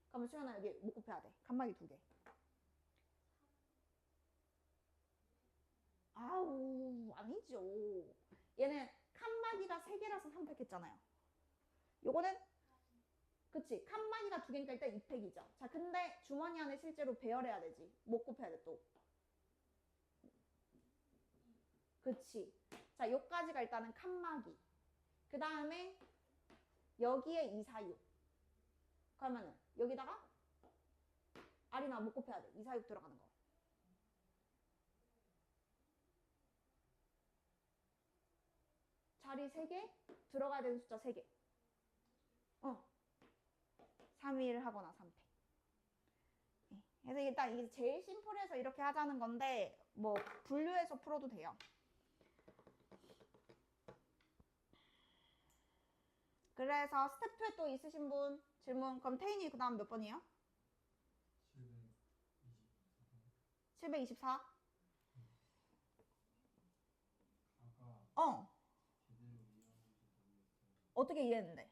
그러면 수연아 여기 못 곱해야 돼. 칸막이 2개. 아우 아니죠. 얘는 칸막이가 3개라서 3팩했잖아요. 요거는 그치 칸막이가 2개니까 일단 2팩이죠. 자 근데 주머니 안에 실제로 배열해야 되지. 못 곱해야 돼 또. 그치. 자 요까지가 일단은 칸막이. 그 다음에 여기에 2, 4, 6. 그러면은 여기다가 R이나 못 곱해야 돼. 2, 4, 6 들어가는 거. 자리 3개, 들어가야 되는 숫자 3개. 3, 1 하거나 3팩. 그래서 일단 이게 제일 심플해서 이렇게 하자는 건데 뭐 분류해서 풀어도 돼요. 그래서 스텝 2에 또 있으신 분 질문. 그럼 태인이 그 다음 몇 번이에요? 724. 어. 어떻게 이해했는데?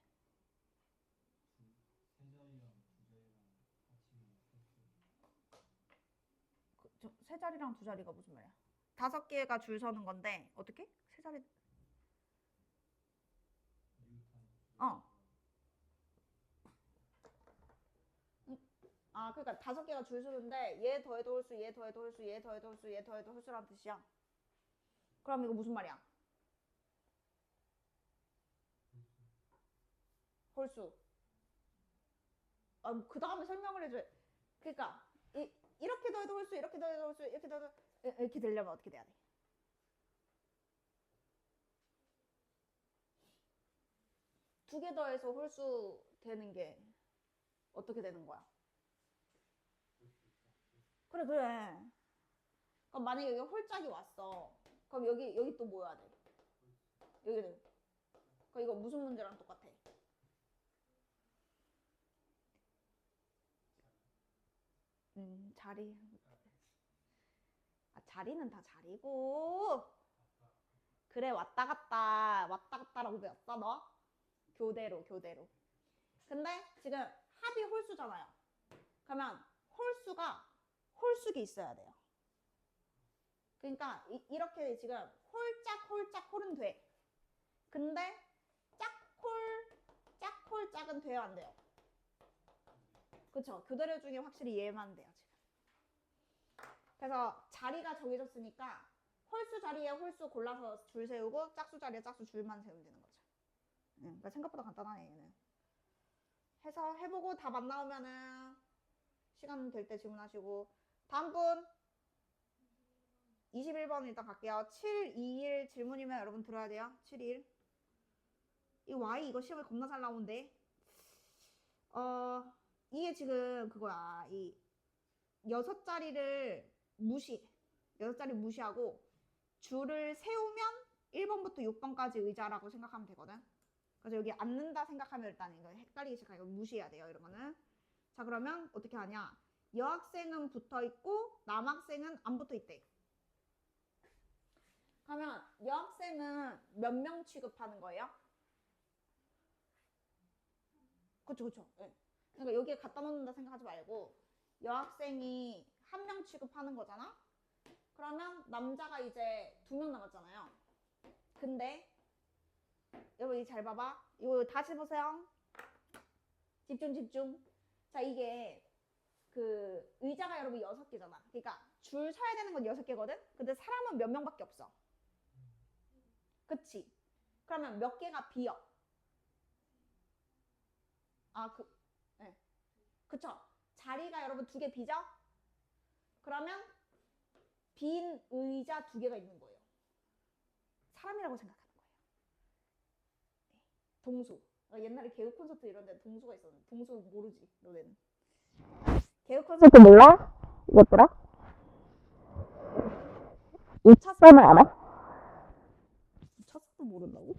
세 자리랑 두 자리가 무슨 말이야? 5개가 줄 서는 건데 어떻게? 세 자리? 어. 아 그러니까 5개가 줄 서는데 얘 더해도 홀수, 얘 더해도 홀수, 얘 더해도 홀수, 얘 더해도 홀수라는 뜻이야. 그럼 이거 무슨 말이야? 홀수. 아, 그 다음에 설명을 해줘. 그러니까 이렇게 더해도 홀수, 이렇게 더해도 홀수, 이렇게 더해도 이렇게 되려면 어떻게 돼야 돼? 두 개 더해서 홀수 되는 게 어떻게 되는 거야? 그래 그래. 그럼 만약에 여기 홀짝이 왔어. 그럼 여기 또 뭐 해야 돼? 여기는. 그럼 이거 무슨 문제랑 똑같아? 자리. 아, 자리는 다 자리고. 그래 왔다 갔다라고 배웠어 너? 교대로. 근데 지금 합이 홀수잖아요. 그러면 홀수가 홀수기 있어야 돼요. 그러니까 이렇게 지금 홀짝 홀은 돼. 근데 짝홀 짝은 돼요 안 돼요? 그쵸? 교대로 중에 확실히 얘만 돼요 지금. 그래서 자리가 정해졌으니까 홀수 자리에 홀수 골라서 줄 세우고 짝수 자리에 짝수 줄만 세우면 되는 거죠. 그러니까 생각보다 간단하네 얘는. 해서 해보고 답 안 나오면은 시간 될 때 질문하시고. 다음 분 21번 일단 갈게요. 721 질문이면 여러분 들어야 돼요. 71. 이 Y 이거 시험에 겁나 잘 나오는데. 이게 지금 그거야. 이 6자리를 무시. 6자리 무시하고 줄을 세우면 1번부터 6번까지 의자라고 생각하면 되거든. 그래서 여기 앉는다 생각하면 일단 이거 헷갈리기 시작하니까 무시해야 돼요. 이런 거는. 자 그러면 어떻게 하냐. 여학생은 붙어있고 남학생은 안 붙어있대. 그러면 여학생은 몇 명 취급하는 거예요? 그쵸. 네. 그러니까 여기에 갖다 놓는다 생각하지 말고 여학생이 1명 취급하는 거잖아? 그러면 남자가 이제 2명 남았잖아요. 근데 여러분 이 잘 봐봐. 이거 다시 보세요. 집중. 자, 이게 그 의자가 여러분 6개잖아. 그러니까 줄 서야 되는 건 6개거든. 근데 사람은 몇 명밖에 없어. 그치? 그러면 몇 개가 비어? 네. 그쵸? 자리가 여러분 2개 비죠? 그러면 빈 의자 2개가 있는 거예요. 사람이라고 생각하는 거예요. 네. 동수. 옛날에 개그 콘서트 이런 데 동수가 있었는데 동수 모르지 너네는. 개그 콘서트 몰라? 이것들아? 이 첫선을 알아? 첫선도 모른다고?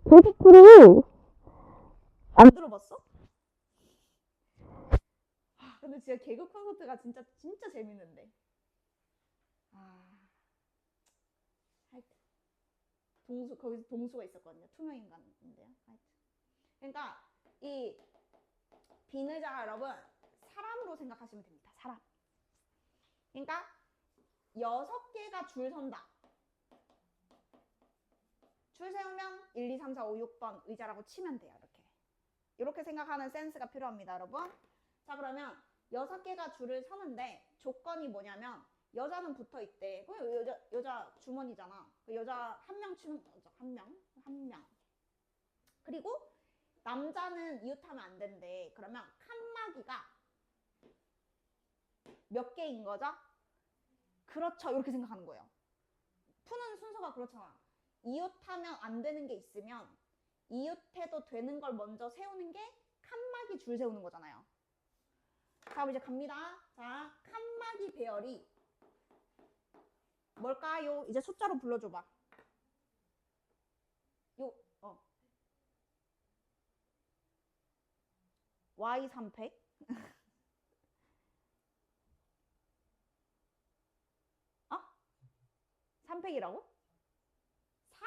개그끼리 안 들어봤어? 근데 진짜 개그 콘서트가 진짜 재밌는데. 하여튼 동수, 거기서 동수가 있었거든요. 투명인간인데요. 하여튼 그러니까 이 비의자가 여러분 사람으로 생각하시면 됩니다. 사람. 그러니까 6개가 줄 선다. 줄 세우면 1, 2, 3, 4, 5, 6번 의자라고 치면 돼요. 이렇게 생각하는 센스가 필요합니다, 여러분. 자, 그러면 6개가 줄을 서는데 조건이 뭐냐면 여자는 붙어 있대. 여자 주머니잖아. 여자 한 명 치는 거죠. 한 명. 그리고 남자는 이웃하면 안 된대. 그러면 칸막이가 몇 개인 거죠? 그렇죠. 이렇게 생각하는 거예요. 푸는 순서가 그렇잖아. 이웃하면 안 되는 게 있으면 이웃해도 되는 걸 먼저 세우는 게 칸막이 줄 세우는 거잖아요. 자, 그럼 이제 갑니다. 자, 칸막이 배열이 뭘까요? 이제 숫자로 불러줘봐. Y 3팩. 3팩이라고? 4?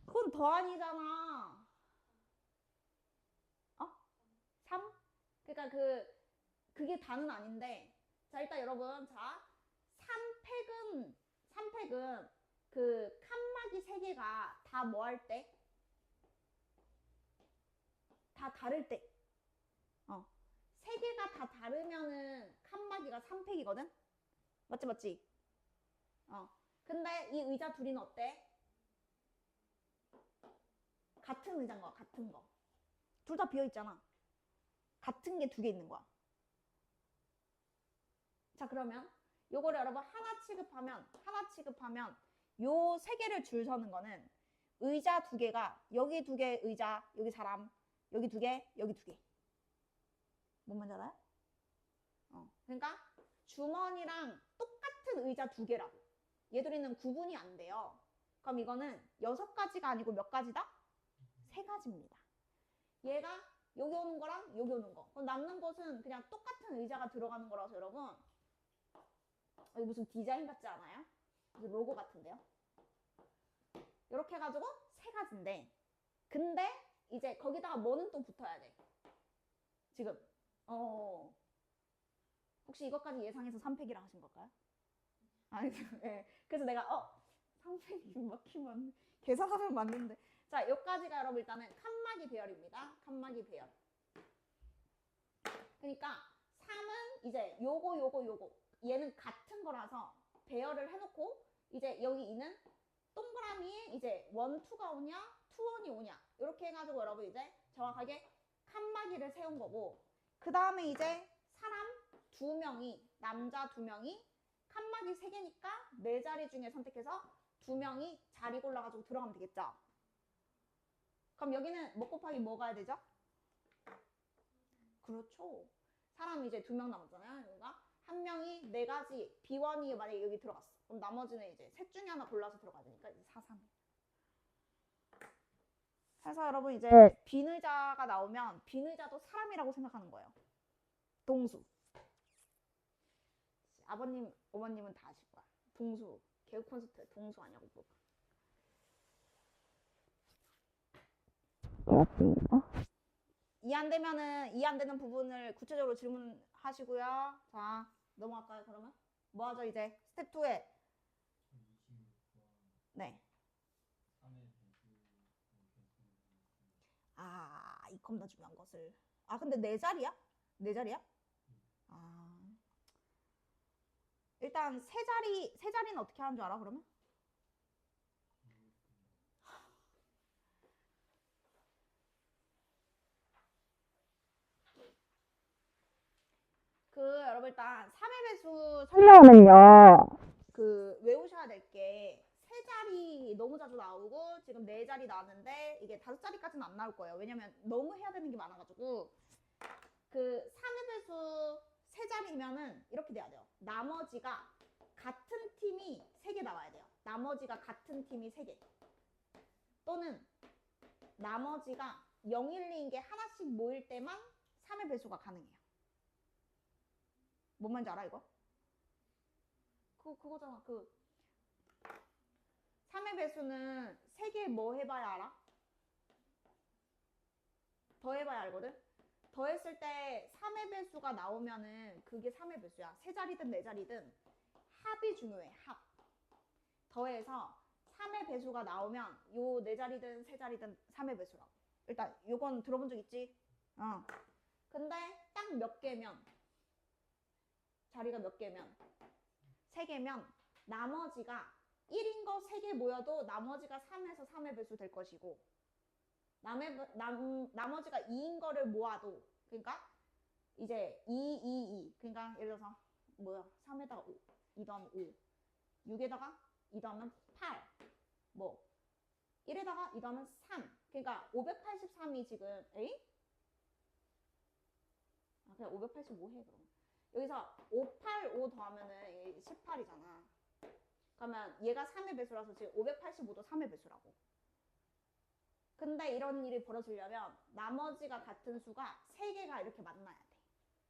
그건 더하기잖아. 3? 그러니까 그게 다는 아닌데. 자, 일단 여러분, 자, 3팩은 그 칸막이 3개가 다 뭐 할 때? 다 다를 때. 3개가 다 다르면은 칸막이가 3팩이거든? 맞지? 근데 이 의자 둘이는 어때? 같은 의자인 거야, 같은 거. 둘 다 비어있잖아. 같은 게 2개 있는 거야. 자, 그러면 요거를 여러분 하나 취급하면 요 3개를 줄 서는 거는 의자 2개가 여기 2개 의자, 여기 사람, 여기 2개, 여기 2개. 뭔 말인지 알아요? 그러니까 주머니랑 똑같은 의자 2개라고. 얘들이는 구분이 안 돼요. 그럼 이거는 6가지가 아니고 몇 가지다? 3가지입니다. 얘가 여기 오는 거랑 여기 오는 거. 그럼 남는 것은 그냥 똑같은 의자가 들어가는 거라서 여러분, 이거 무슨 디자인 같지 않아요? 무슨 로고 같은데요? 이렇게 해가지고 3가지인데, 근데 이제 거기다가 뭐는 또 붙어야 돼. 지금 혹시 이것까지 예상해서 3팩이라 하신 걸까요? 아니, 네. 그래서 내가 3팩이 막히면 계산하면 맞는데. 자, 여기까지가 여러분 일단은 칸막이 배열입니다. 칸막이 배열. 그러니까 3은 이제 요거 얘는 같은 거라서 배열을 해놓고, 이제 여기 2는 동그라미에 이제 1, 2가 오냐 2, 1이 오냐 이렇게 해가지고 여러분 이제 정확하게 칸막이를 세운 거고, 그 다음에 이제 사람 2명이, 남자 2명이 칸막이 3개니까 4자리 중에 선택해서 2명이 자리 골라가지고 들어가면 되겠죠. 그럼 여기는 뭐 곱하기 뭐 가야 되죠? 그렇죠. 사람이 이제 2명 남았잖아요. 그러니까 한 명이 4가지 B1이 만약에 여기 들어갔어. 그럼 나머지는 이제 셋 중에 하나 골라서 들어가야 되니까 이제 4, 3. 그래서 여러분 이제 빈의자가 나오면 빈의자도 사람이라고 생각하는 거예요. 동수. 아버님, 어머님은 다 아실 거야. 동수. 개그 콘서트에 동수 아냐고 물어봐. 이해 안 되는 부분을 구체적으로 질문하시고요. 자, 넘어갈까요, 그러면? 뭐 하죠, 이제? 스텝 2에. 네. 아, 이 겁나 중요한 것을. 아, 근데 네 자리야? 네 자리야? 아. 일단 세 자리는 어떻게 하는 줄 알아, 그러면? 여러분 일단 3의 배수 설명은요. 외우셔야 될 게 세 자리 너무 자주 나오고 지금 네 자리 나왔는데 이게 다섯 자리까지는 안 나올 거예요. 왜냐면 너무 해야 되는 게 많아가지고 3의 배수 세 자리면은 이렇게 돼야 돼요. 나머지가 같은 팀이 3개 나와야 돼요. 나머지가 같은 팀이 3개. 또는 나머지가 0, 1, 2인 게 하나씩 모일 때만 3의 배수가 가능해요. 뭔 말인지 알아 이거? 그거잖아. 3의 배수는 3개 뭐 해봐야 알아? 더 해봐야 알거든? 더했을 때 3의 배수가 나오면은 그게 3의 배수야. 세 자리든 네 자리든 합이 중요해. 합. 더해서 3의 배수가 나오면 요 네 자리든 세 자리든 3의 배수라고. 일단 요건 들어본 적 있지? 근데 딱 몇 개면 자리가 몇 개면 3개면 나머지가 1인 거 3개 모여도 나머지가 3에서 3의 배수 될 것이고 나머지가 2인 거를 모아도 그러니까 이제 2. 그러니까 예를 들어서 3에다가 5, 2 더하면 5, 6에다가 2 더하면 8, 1에다가 2 더하면 3. 그러니까 583이 지금 그냥 585 해 그럼. 여기서 585 더하면은 18이잖아. 그러면 얘가 3의 배수라서 지금 585도 3의 배수라고. 근데 이런 일이 벌어지려면 나머지가 같은 수가 3개가 이렇게 만나야 돼.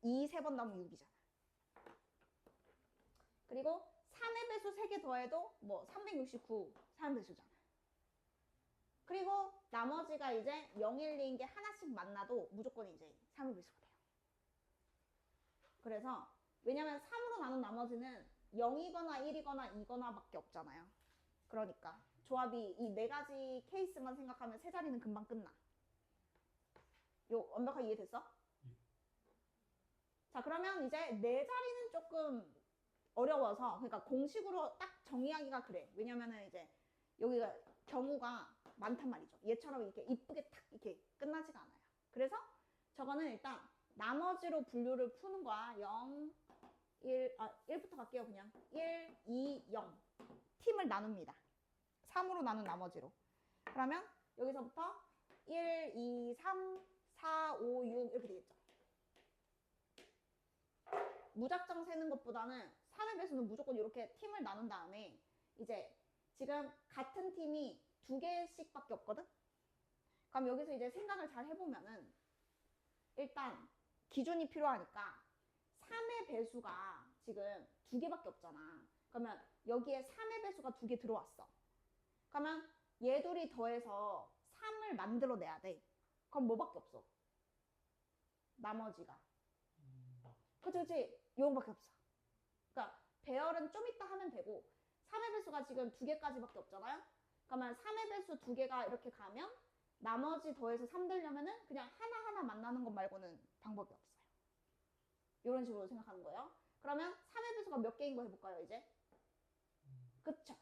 2 3번 나오면 6이잖아. 그리고 3의 배수 3개 더해도 369 3의 배수잖아. 그리고 나머지가 이제 0, 1, 2인 게 하나씩 만나도 무조건 이제 3의 배수가 돼요. 그래서 왜냐면 3으로 나눈 나머지는 0이거나 1이거나 2거나 밖에 없잖아요. 그러니까 조합이 이 네 가지 케이스만 생각하면 세 자리는 금방 끝나. 완벽하게 이해됐어? 자, 그러면 이제 네 자리는 조금 어려워서 그러니까 공식으로 딱 정의하기가 그래. 왜냐면은 이제 여기가 경우가 많단 말이죠. 얘처럼 이렇게 이쁘게 탁 이렇게 끝나지가 않아요. 그래서 저거는 일단 나머지로 분류를 푸는 거야. 0, 1부터 갈게요. 그냥 1, 2, 0 팀을 나눕니다. 3으로 나눈 나머지로. 그러면 여기서부터 1, 2, 3, 4, 5, 6 이렇게 되겠죠. 무작정 세는 것보다는 3의 배수는 무조건 이렇게 팀을 나눈 다음에 이제 지금 같은 팀이 2개씩밖에 없거든? 그럼 여기서 이제 생각을 잘 해보면은 일단 기준이 필요하니까 3의 배수가 지금 2개밖에 없잖아. 그러면 여기에 3의 배수가 2개 들어왔어. 그러면 얘 둘이 더해서 3을 만들어내야 돼. 그럼 뭐밖에 없어? 나머지가. 그치? 요거밖에 없어. 그러니까 배열은 좀 이따 하면 되고 3의 배수가 지금 2개까지밖에 없잖아요. 그러면 3의 배수 2개가 이렇게 가면 나머지 더해서 3 되려면은 그냥 하나하나 만나는 것 말고는 방법이 없어요. 이런 식으로 생각하는 거예요. 그러면 3의 배수가 몇 개인 거 해볼까요, 이제? 그쵸?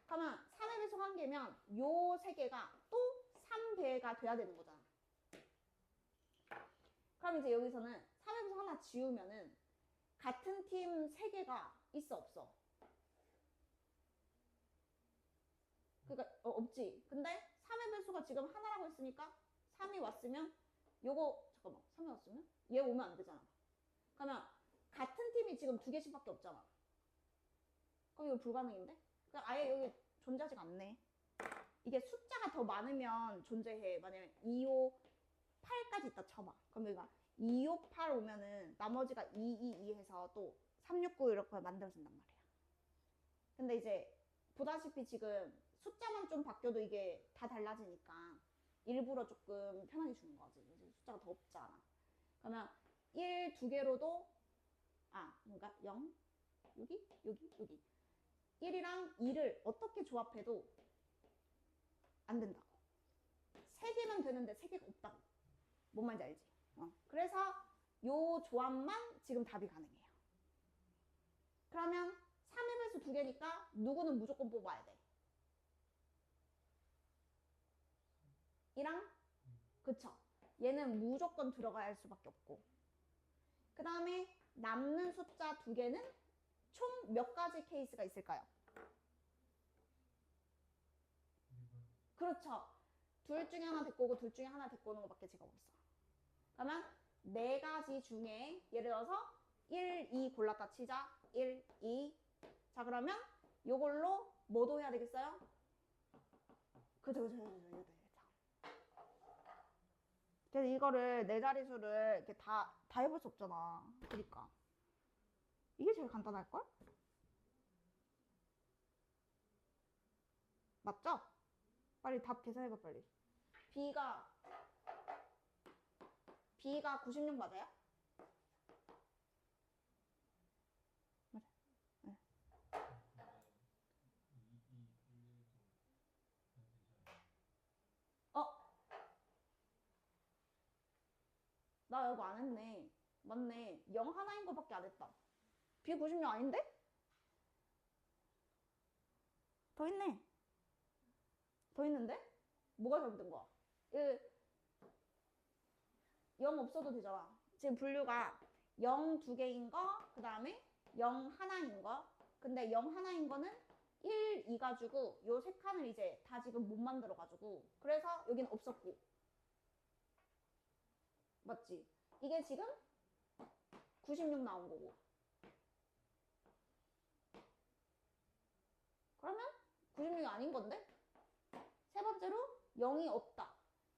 그러면 3의 배수가 1개면 요 3개가 또 3배가 돼야 되는 거잖아. 그럼 이제 여기서는 3의 배수 하나 지우면은 같은 팀 3개가 있어, 없어? 그러니까 없지. 근데 3의 배수가 지금 하나라고 했으니까 3이 왔으면 요거 잠깐만 3이 왔으면 얘 오면 안 되잖아. 그러면 같은 팀이 지금 2개씩밖에 없잖아. 그럼 이거 불가능인데? 그러니까 아예 여기 존재하지가 않네. 이게 숫자가 더 많으면 존재해. 만약에 2, 5, 8까지 있다 쳐봐. 그럼 여기가 2, 5, 8 오면은 나머지가 2, 2, 2 해서 또 3, 6, 9 이렇게 만들어진단 말이야. 근데 이제 보다시피 지금 숫자만 좀 바뀌어도 이게 다 달라지니까 일부러 조금 편하게 주는 거지. 숫자가 더 없잖아. 그러면 1, 2개로도 그러니까 0, 여기, 1이랑 2를 어떻게 조합해도 안 된다고. 3개면 되는데 3개가 없다고. 뭔 말인지 알지? 그래서 요 조합만 지금 답이 가능해요. 그러면 3의 배수 2개니까 누구는 무조건 뽑아야 돼? 이랑? 그쵸? 얘는 무조건 들어가야 할 수밖에 없고. 그 다음에 남는 숫자 2개는 총 몇 가지 케이스가 있을까요? 그렇죠. 둘 중에 하나 데리고 오고 둘 중에 하나 데리고 오는 것밖에 제가 없어. 그러면 4가지 중에 예를 들어서 1, 2 골랐다 치자. 1, 2. 자, 그러면 요걸로 뭐도 해야 되겠어요? 그죠. 그래서 이거를 4자리수를 이렇게 다 해볼 수 없잖아. 그러니까 이게 제일 간단할걸? 맞죠? 빨리 답 계산해봐 빨리. B가 96 맞아요? 맞아. 네. 나 이거 안 했네. 맞네. 0 하나인 거밖에 안 했다. B 96 아닌데? 더 있네. 더 있는데? 뭐가 잘못된 거야? 0 없어도 되잖아. 지금 분류가 0 2개인 거, 그 다음에 0 하나인 거. 근데 0 하나인 거는 1, 2 가지고 요 3칸을 이제 다 지금 못 만들어가지고 그래서 여기는 없었고. 맞지? 이게 지금 96 나온 거고. 그러면 96이 아닌 건데? 세 번째로 0이 없다.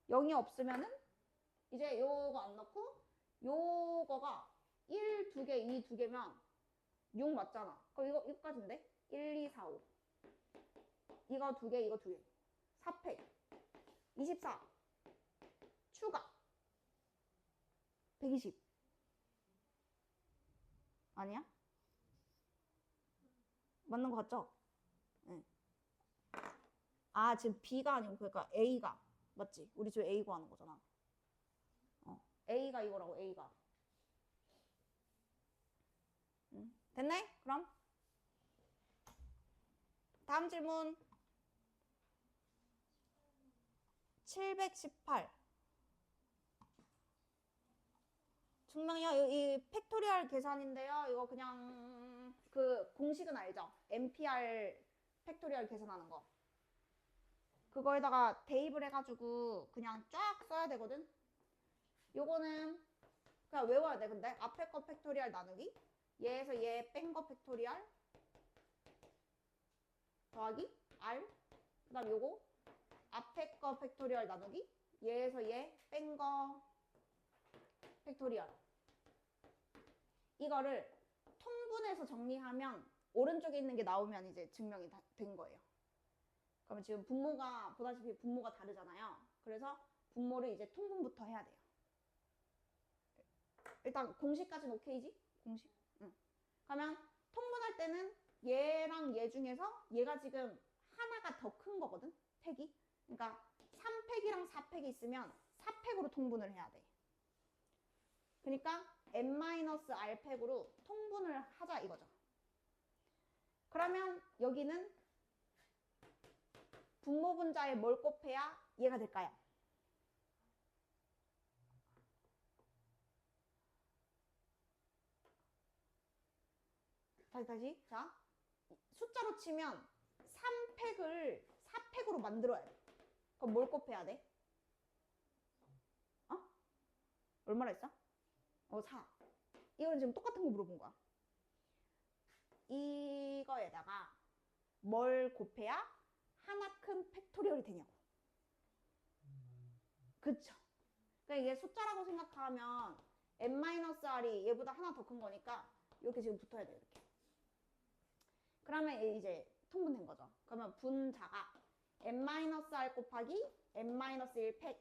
0이 없으면은 이제 요거 안 넣고 요거가 1, 2개, 2, 2개면 6 맞잖아. 그럼 이거까지인데? 1, 2, 4, 5. 이거 2개, 이거 2개. 4팩. 24. 추가. 120. 아니야? 맞는 거 같죠? 네. 아, 지금 B가 아니고 그러니까 A가. 맞지? 우리 지금 A 구하는 거잖아. A가 이거라고, A가. 됐네? 그럼 다음 질문. 718. 증명이요. 이 팩토리얼 계산인데요. 이거 그냥 그 공식은 알죠? MPR 팩토리얼 계산하는 거. 그거에다가 대입을 해가지고 그냥 쫙 써야 되거든. 요거는 그냥 외워야 돼. 근데 앞에 거 팩토리얼 나누기, 얘에서 얘 뺀 거 팩토리얼 더하기 R, 그 다음 요거 앞에 거 팩토리얼 나누기, 얘에서 얘 뺀 거 팩토리얼. 이거를 통분해서 정리하면 오른쪽에 있는 게 나오면 이제 증명이 된 거예요. 그러면 지금 분모가 보다시피 분모가 다르잖아요. 그래서 분모를 이제 통분부터 해야 돼요. 일단 공식까지는 오케이지? 공식? 응. 그러면 통분할 때는 얘랑 얘 중에서 얘가 지금 하나가 더 큰 거거든? 팩이. 그러니까 3팩이랑 4팩이 있으면 4팩으로 통분을 해야 돼. 그러니까 n-r팩으로 통분을 하자 이거죠. 그러면 여기는 분모 분자에 뭘 곱해야 얘가 될까요? 다시. 자, 숫자로 치면 3팩을 4팩으로 만들어야 돼. 그럼 뭘 곱해야 돼? 얼마나 했어? 4. 이건 지금 똑같은 거 물어본 거야. 이거에다가 뭘 곱해야 하나 큰 팩토리얼이 되냐고. 그쵸? 그러니까 이게 숫자라고 생각하면 n-r이 얘보다 하나 더 큰 거니까 이렇게 지금 붙어야 돼. 이렇게. 그러면 이제 통분된 거죠. 그러면 분자가 n-r 곱하기 n-1팩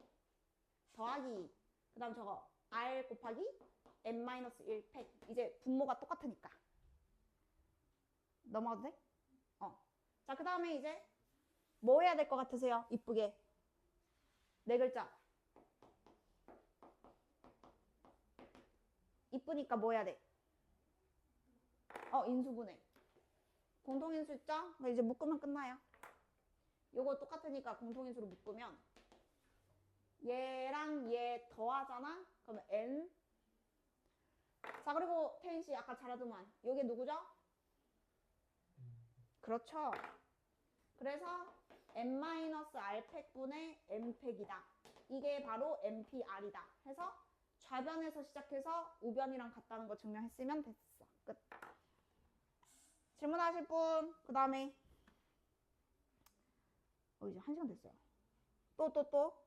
더하기 그 다음 저거 r 곱하기 n-1팩. 이제 분모가 똑같으니까. 넘어가도 돼? 자, 그 다음에 이제 뭐 해야 될 것 같으세요? 이쁘게. 네 글자. 이쁘니까 뭐 해야 돼? 인수분해. 공통인수 있죠? 이제 묶으면 끝나요. 요거 똑같으니까 공통인수로 묶으면 얘랑 얘 더하잖아? 그러면 n. 자, 그리고 태인 씨 아까 잘하더만. 요게 누구죠? 그렇죠. 그래서 n-r팩분의 n팩이다. 이게 바로 npr이다. 해서 좌변에서 시작해서 우변이랑 같다는 거 증명했으면 됐어. 끝. 질문하실 분, 그 다음에 이제 1시간 됐어요. 또 없어?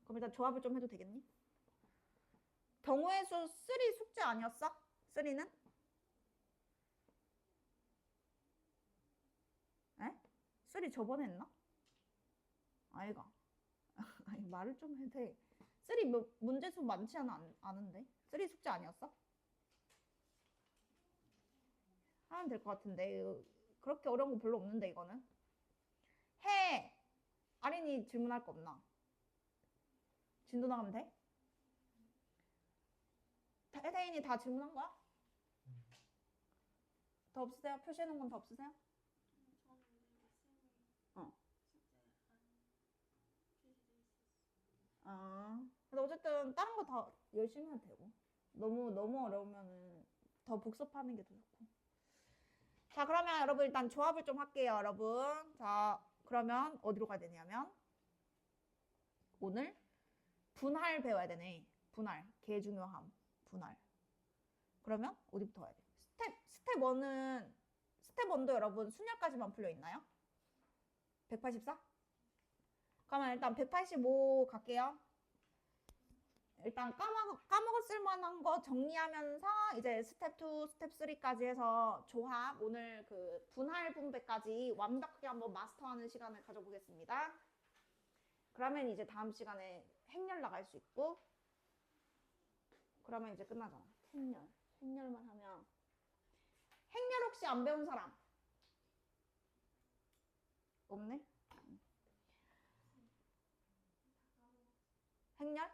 그럼 일단 조합을 좀 해도 되겠니? 경우의 수 3 숙제 아니었어? 3는? 에? 3 저번에 했나? 아이가. 아니, 말을 좀 해도 돼. 3 문제수 많지 않은데? 3 숙제 아니었어? 하면 될 것 같은데. 그렇게 어려운 거 별로 없는데, 이거는. 해! 아린이 질문할 거 없나? 진도 나가면 돼? 태인이 다 질문한 거야? 더 없으세요? 표시해놓은 건 더 없으세요? 근데 어쨌든 다른 거 다 열심히 해도 되고. 너무 어려우면은 더 복습하는 게 더 좋고. 자, 그러면 여러분 일단 조합을 좀 할게요, 여러분. 자, 그러면 어디로 가야 되냐면 오늘 분할 배워야 되네. 분할. 개 중요함. 분할. 그러면 어디부터 가야 돼? 스텝 1도 여러분 순열까지만 풀려 있나요? 184? 그러면 일단 185 갈게요. 일단 까먹었을 만한 거 정리하면서 이제 스텝 2, 스텝 3까지 해서 조합, 오늘 그 분할 분배까지 완벽하게 한번 마스터하는 시간을 가져보겠습니다. 그러면 이제 다음 시간에 행렬 나갈 수 있고, 그러면 이제 끝나잖아. 행렬만 하면. 행렬 혹시 안 배운 사람? 없네? 행렬?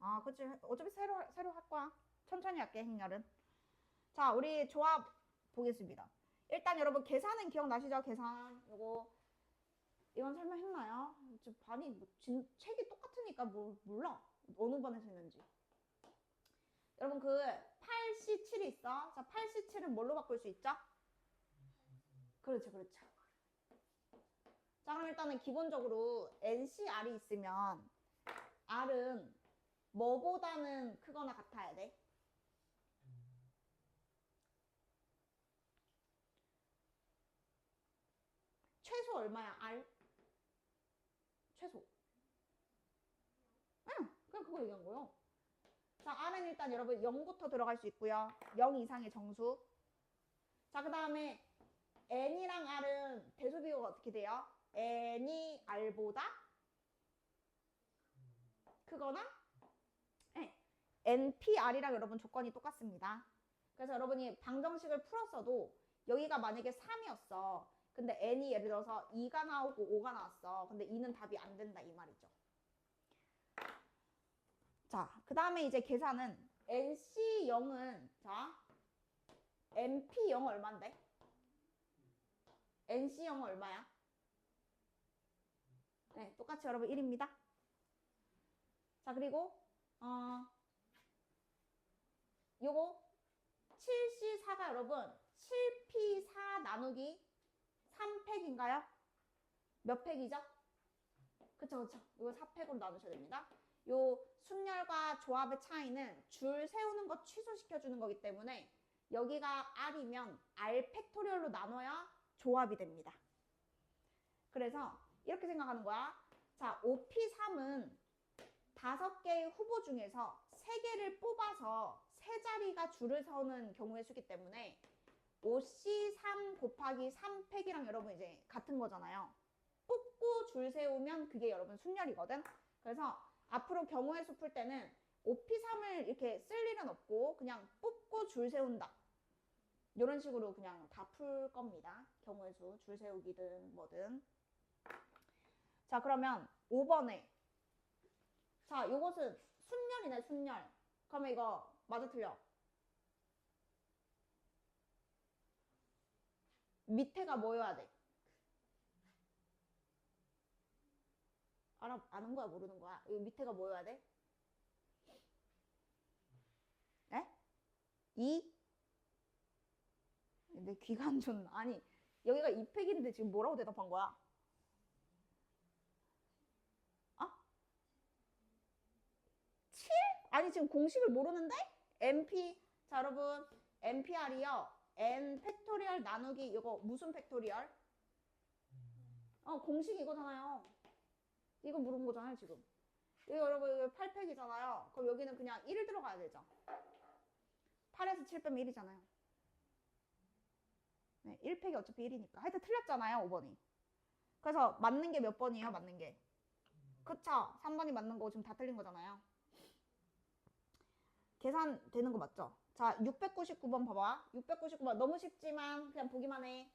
아, 그치. 어차피 새로 할 거야. 천천히 할게, 행렬은. 자, 우리 조합 보겠습니다. 일단 여러분 계산은 기억나시죠? 계산. 이건 설명했나요? 지금 책이 똑같으니까 몰라. 어느 반에서 했는지. 여러분 8C7이 있어. 자, 8C7은 뭘로 바꿀 수 있죠? 그렇죠. 자, 그럼 일단은 기본적으로 NCR이 있으면 R은 뭐보다는 크거나 같아야 돼? 최소 얼마야, R? 최소. 응, 그냥 그거 얘기한 거요. 자, R은 일단 여러분 0부터 들어갈 수 있고요. 0 이상의 정수. 자, 그 다음에 N이랑 R은 대소 비교가 어떻게 돼요? N이 R보다 크거나 네. NPR이랑 여러분 조건이 똑같습니다. 그래서 여러분이 방정식을 풀었어도 여기가 만약에 3이었어. 근데 N이 예를 들어서 2가 나오고 5가 나왔어. 근데 2는 답이 안 된다 이 말이죠. 자, 그 다음에 이제 계산은 NC0은 자 NP0 얼마인데? NC0 얼마야? 네, 똑같이 여러분 1입니다. 자, 그리고 요거 7C4가 여러분 7P4 나누기 3팩인가요? 몇 팩이죠? 그쵸. 이거 4팩으로 나누셔야 됩니다. 요 순열과 조합의 차이는 줄 세우는 거 취소시켜주는 거기 때문에 여기가 R이면 R 팩토리얼로 나눠야 조합이 됩니다. 그래서 이렇게 생각하는 거야. 자, OP3은 5개의 후보 중에서 3개를 뽑아서 3자리가 줄을 서는 경우의 수기 때문에 OC3 곱하기 3팩이랑 여러분 이제 같은 거잖아요. 뽑고 줄 세우면 그게 여러분 순열이거든. 그래서 앞으로 경우의 수 풀 때는 OP3을 이렇게 쓸 일은 없고 그냥 뽑고 줄 세운다. 이런 식으로 그냥 다 풀 겁니다. 경우의 수, 줄 세우기든 뭐든. 자, 그러면 5번에 자, 요것은 순열이네, 순열. 그러면 이거 맞아 틀려? 밑에가 뭐여야 돼? 아는 거야, 모르는 거야? 이 밑에가 뭐여야 돼? 에? 2? 내 귀가 안 좋나? 아니, 여기가 2팩인데 지금 뭐라고 대답한 거야? 아? 7? 아니, 지금 공식을 모르는데? MP, 자, 여러분, NPR이요. N 팩토리얼 나누기, 이거 무슨 팩토리얼? 공식 이거잖아요. 이거 물은 거잖아요, 지금. 이거 여러분, 이거 8팩이잖아요. 그럼 여기는 그냥 1 들어가야 되죠. 8에서 7 빼면 1이잖아요. 네, 1팩이 어차피 1이니까. 하여튼 틀렸잖아요, 5번이. 그래서 맞는 게 몇 번이에요, 맞는 게? 그쵸? 3번이 맞는 거고 지금 다 틀린 거잖아요. 계산되는 거 맞죠? 자, 699번 봐봐. 699번 너무 쉽지만 그냥 보기만 해.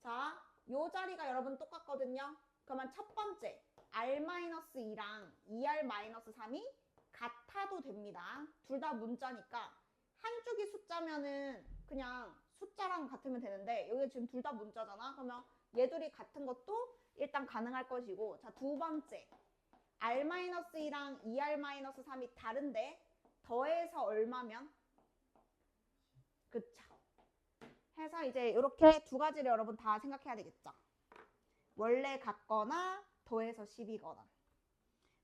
자, 요 자리가 여러분 똑같거든요. 그러면 첫 번째 R-2랑 2R-3이 같아도 됩니다. 둘 다 문자니까 한쪽이 숫자면은 그냥 숫자랑 같으면 되는데 여기 지금 둘 다 문자잖아. 그러면 얘들이 같은 것도 일단 가능할 것이고, 자, 두 번째 R-2랑 2R-3이 다른데 더해서 얼마면? 그쵸. 해서 이제 이렇게 두 가지를 여러분 다 생각해야 되겠죠. 원래 같거나 더해서 10이거나.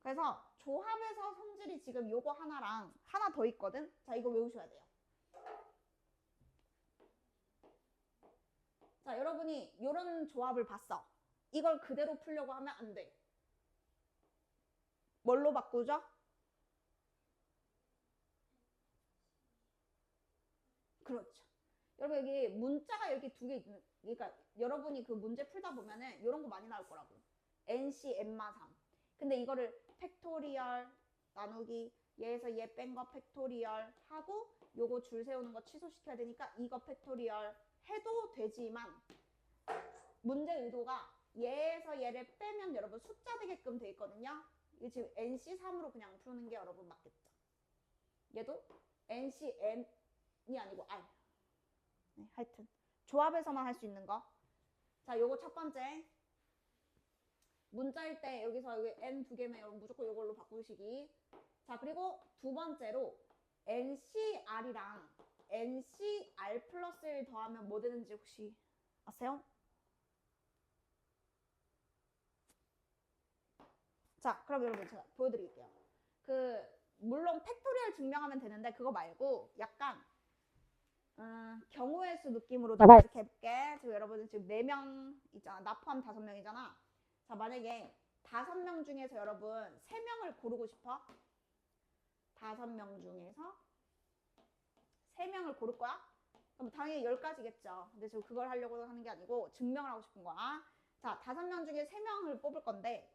그래서 조합에서 성질이 지금 요거 하나랑 하나 더 있거든. 자, 이거 외우셔야 돼요. 자, 여러분이 이런 조합을 봤어. 이걸 그대로 풀려고 하면 안 돼. 뭘로 바꾸죠? 그렇죠. 여러분 여기 문자가 이렇게 두 개 있는, 그러니까 여러분이 그 문제 풀다 보면은 이런 거 많이 나올 거라고. NC 엠마 3. 근데 이거를 팩토리얼 나누기 얘에서 얘 뺀 거 팩토리얼 하고 요거 줄 세우는 거 취소시켜야 되니까 이거 팩토리얼 해도 되지만 문제 의도가 얘에서 얘를 빼면 여러분 숫자 되게끔 돼 있거든요. 이게 지금 NC3으로 그냥 푸는 게 여러분 맞겠죠. 얘도 NCN이 아니고 R. 네, 하여튼 조합에서만 할 수 있는 거. 자, 요거 첫 번째 문자일 때 여기서 여기 N 두 개면 여러분 무조건 요걸로 바꾸시기. 자, 그리고 두 번째로 NCR이랑 NCR 플러스 1 더하면 뭐 되는지 혹시 아세요? 자, 그럼 여러분 제가 보여드릴게요. 물론 팩토리얼 증명하면 되는데 그거 말고 약간 경우의 수 느낌으로 이렇게 해볼게. 지금 여러분은 지금 4명 있잖아. 나 포함 5명이잖아. 자, 만약에 5명 중에서 여러분 3명을 고르고 싶어? 5명 중에서 3명을 고를 거야? 그럼 당연히 10가지겠죠. 근데 지금 그걸 하려고 하는 게 아니고 증명을 하고 싶은 거야. 자, 5명 중에 3명을 뽑을 건데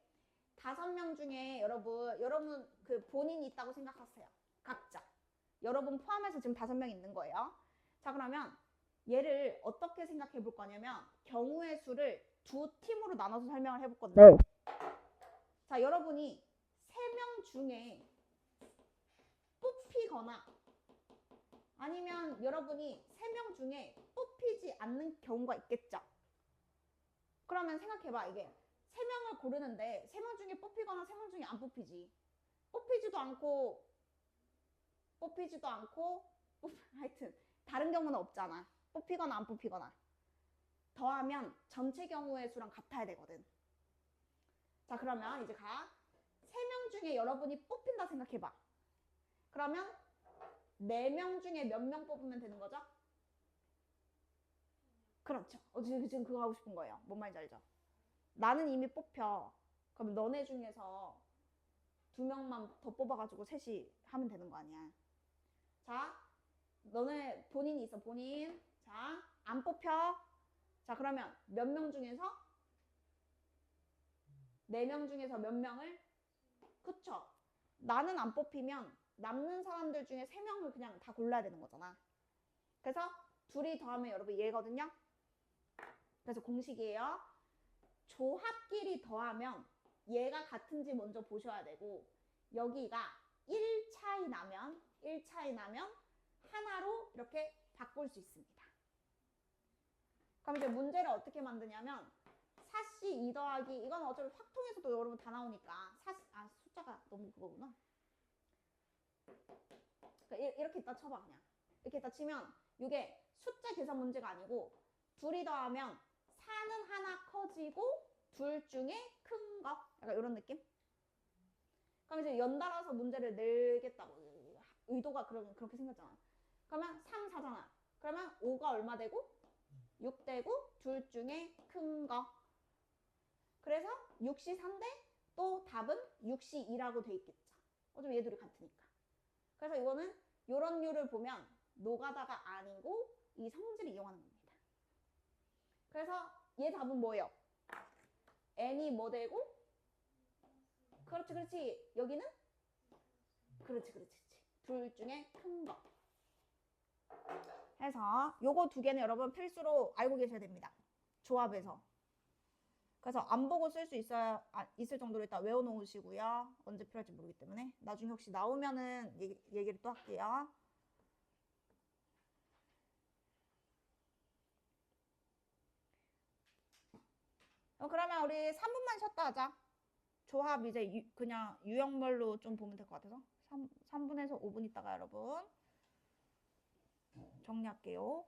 5명 중에 여러분 그 본인이 있다고 생각하세요. 각자. 여러분 포함해서 지금 5명 있는 거예요. 자, 그러면 얘를 어떻게 생각해 볼 거냐면 경우의 수를 두 팀으로 나눠서 설명을 해볼 건데, 네. 자, 여러분이 3명 중에 뽑히거나 아니면 여러분이 3명 중에 뽑히지 않는 경우가 있겠죠. 그러면 생각해봐. 이게 3명을 고르는데 3명 중에 뽑히거나 3명 중에 안 뽑히지. 뽑히지도 않고 하여튼 다른 경우는 없잖아. 뽑히거나 안 뽑히거나. 더하면 전체 경우의 수랑 같아야 되거든. 자, 그러면 이제 3명 중에 여러분이 뽑힌다 생각해봐. 그러면 4명 중에 몇 명 뽑으면 되는 거죠? 그렇죠. 지금 그거 하고 싶은 거예요. 뭔 말인지 알죠? 나는 이미 뽑혀. 그럼 너네 중에서 2명만 더 뽑아가지고 셋이 하면 되는 거 아니야. 자, 너네 본인이 있어, 본인. 자, 안 뽑혀. 자, 그러면 몇 명 중에서? 4명 중에서 몇 명을? 그쵸? 나는 안 뽑히면 남는 사람들 중에 3명을 그냥 다 골라야 되는 거잖아. 그래서 둘이 더하면 여러분 얘거든요. 그래서 공식이에요. 조합끼리 더하면 얘가 같은지 먼저 보셔야 되고, 여기가 1 차이 나면 하나로 이렇게 바꿀 수 있습니다. 그럼 이제 문제를 어떻게 만드냐면 4C 2 더하기, 이건 어차피 확통에서도 여러분 다 나오니까 숫자가 너무 그거구나. 그러니까 이렇게 있다 쳐봐. 그냥 이렇게 있다 치면 이게 숫자 계산 문제가 아니고 둘이 더하면 4는 하나 커지고 둘 중에 큰 거, 약간 이런 느낌? 그럼 이제 연달아서 문제를 내겠다고 의도가 그렇게 생겼잖아. 그러면 3, 4잖아. 그러면 5가 얼마 되고 6 되고 둘 중에 큰 거. 그래서 6시 3대 또 답은 6시 2라고 돼 있겠죠. 어차피 얘들이 같으니까. 그래서 이거는 요런 류를 보면 노가다가 아니고 이 성질을 이용하는 겁니다. 그래서 얘 답은 뭐예요? n이 뭐 되고? 그렇지. 여기는? 그렇지. 둘 중에 큰 거. 해서 요거 두 개는 여러분 필수로 알고 계셔야 됩니다. 조합에서. 그래서 안 보고 쓸 수 있을 정도로 일단 외워놓으시고요. 언제 필요할지 모르기 때문에 나중에 혹시 나오면은 얘기를 또 할게요. 그러면 우리 3분만 쉬었다 하자. 조합 이제 그냥 유형별로 좀 보면 될 것 같아서 3분에서 5분 있다가 여러분 정리할게요.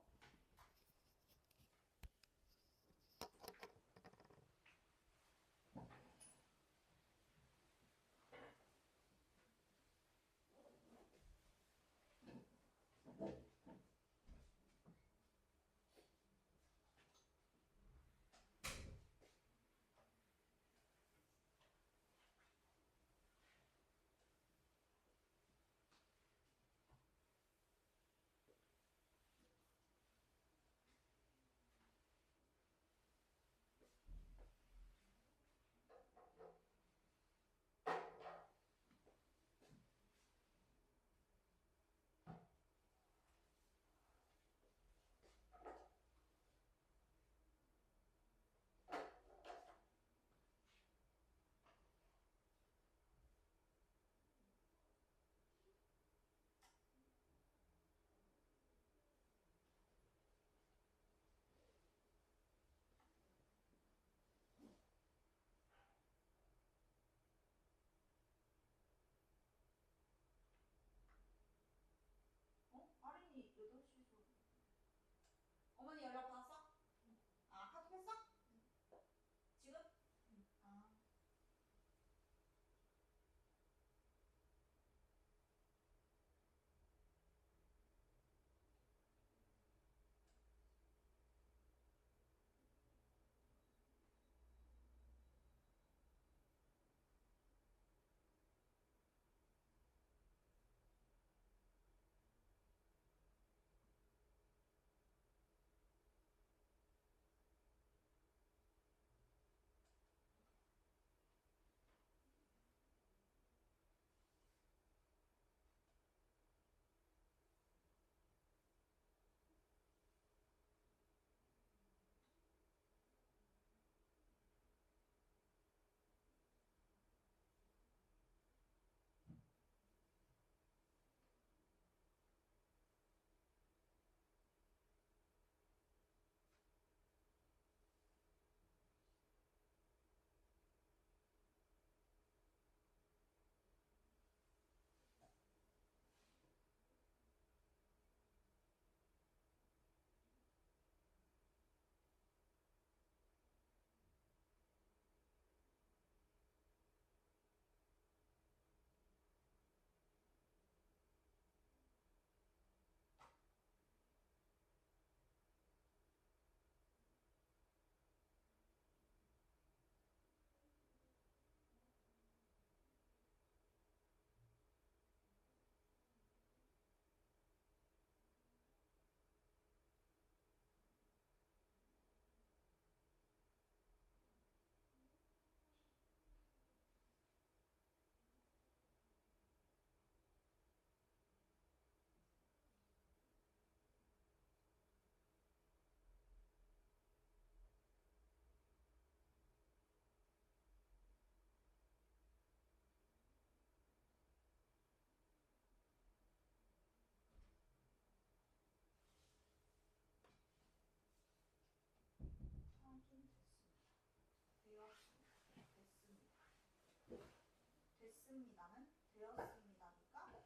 됐습니다는 되었습니다니까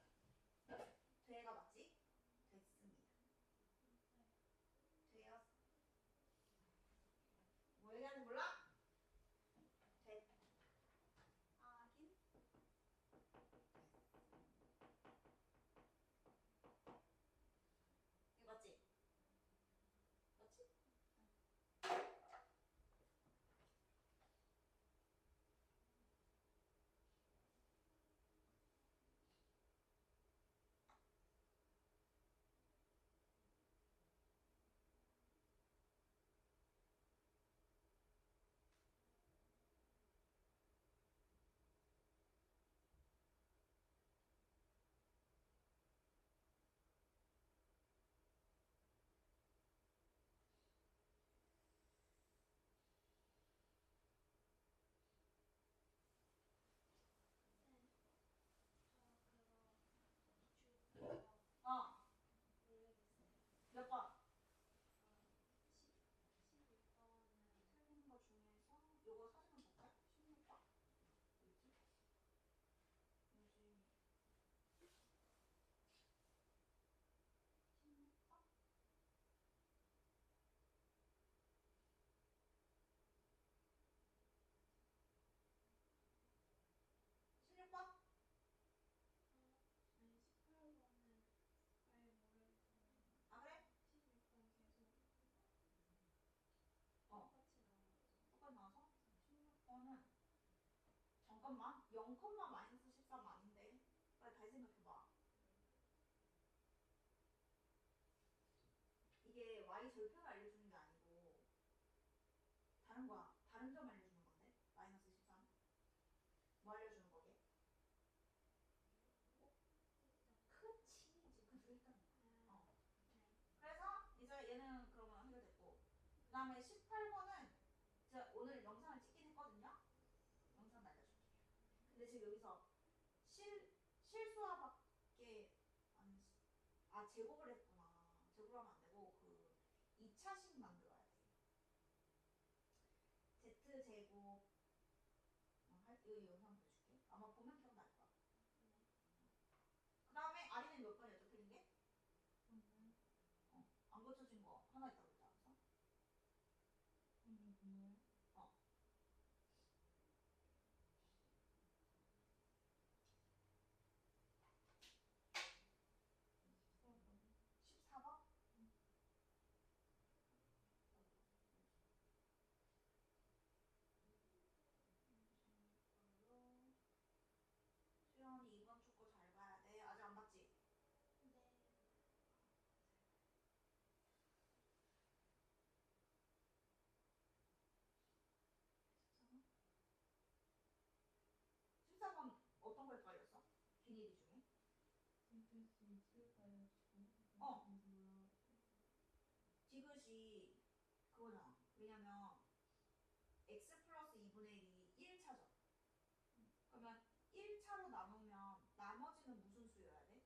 되가 맞지? 됐습니다. 되었. 뭐 얘기하는지 몰라? 됐. 하긴. 이거 맞지? 맞지? 어. 몇 번? 틀린 거 중에서 요거 사진 한번 볼까요? 16번? 뭐지? 뭐지? 16번? 16번? 아 그래? 어. 똑같이 나와서 16번은 잠깐만 0, 마이너스 13 아닌데 빨리 다시 생각해봐. 이게 y 절편을 알려주는 게 아니고 다른 거야. 다른 점 알려주는 건데 마이너스 13. 뭐 알려주는 거게? 그치 이제 그 둘이 있다는 거야. 어. 그래서 이제 얘는 그러면 해결됐고 그 다음에 18번은 제가 오늘 영상을 찍긴 했거든요. 영상 날려줄게요. 근데 지금 여기서 실수화밖에 안, 제곱을 했구나. 제곱을 하면 안 되고 그 2차식 만들어야 돼. z제곱 이 영상 보여줄게. 아마 보면 기억날 거야. 그 다음에 아리는 몇 번이었죠? 틀린 게? 안 고쳐진 거 하나 있다고 그랬지 않았어? 어. 14번? 수연이 2번 축구 잘 봐야 돼. 아직 안 봤지? 네. 14번 어떤 거 헷갈렸어? 비닐이 중에? 어. 디귿이 그거잖아. 왜냐면 x 플러스 2분의 1이 1차죠. 그러면 1차로 나누면 나머지는 무슨 수여야 돼?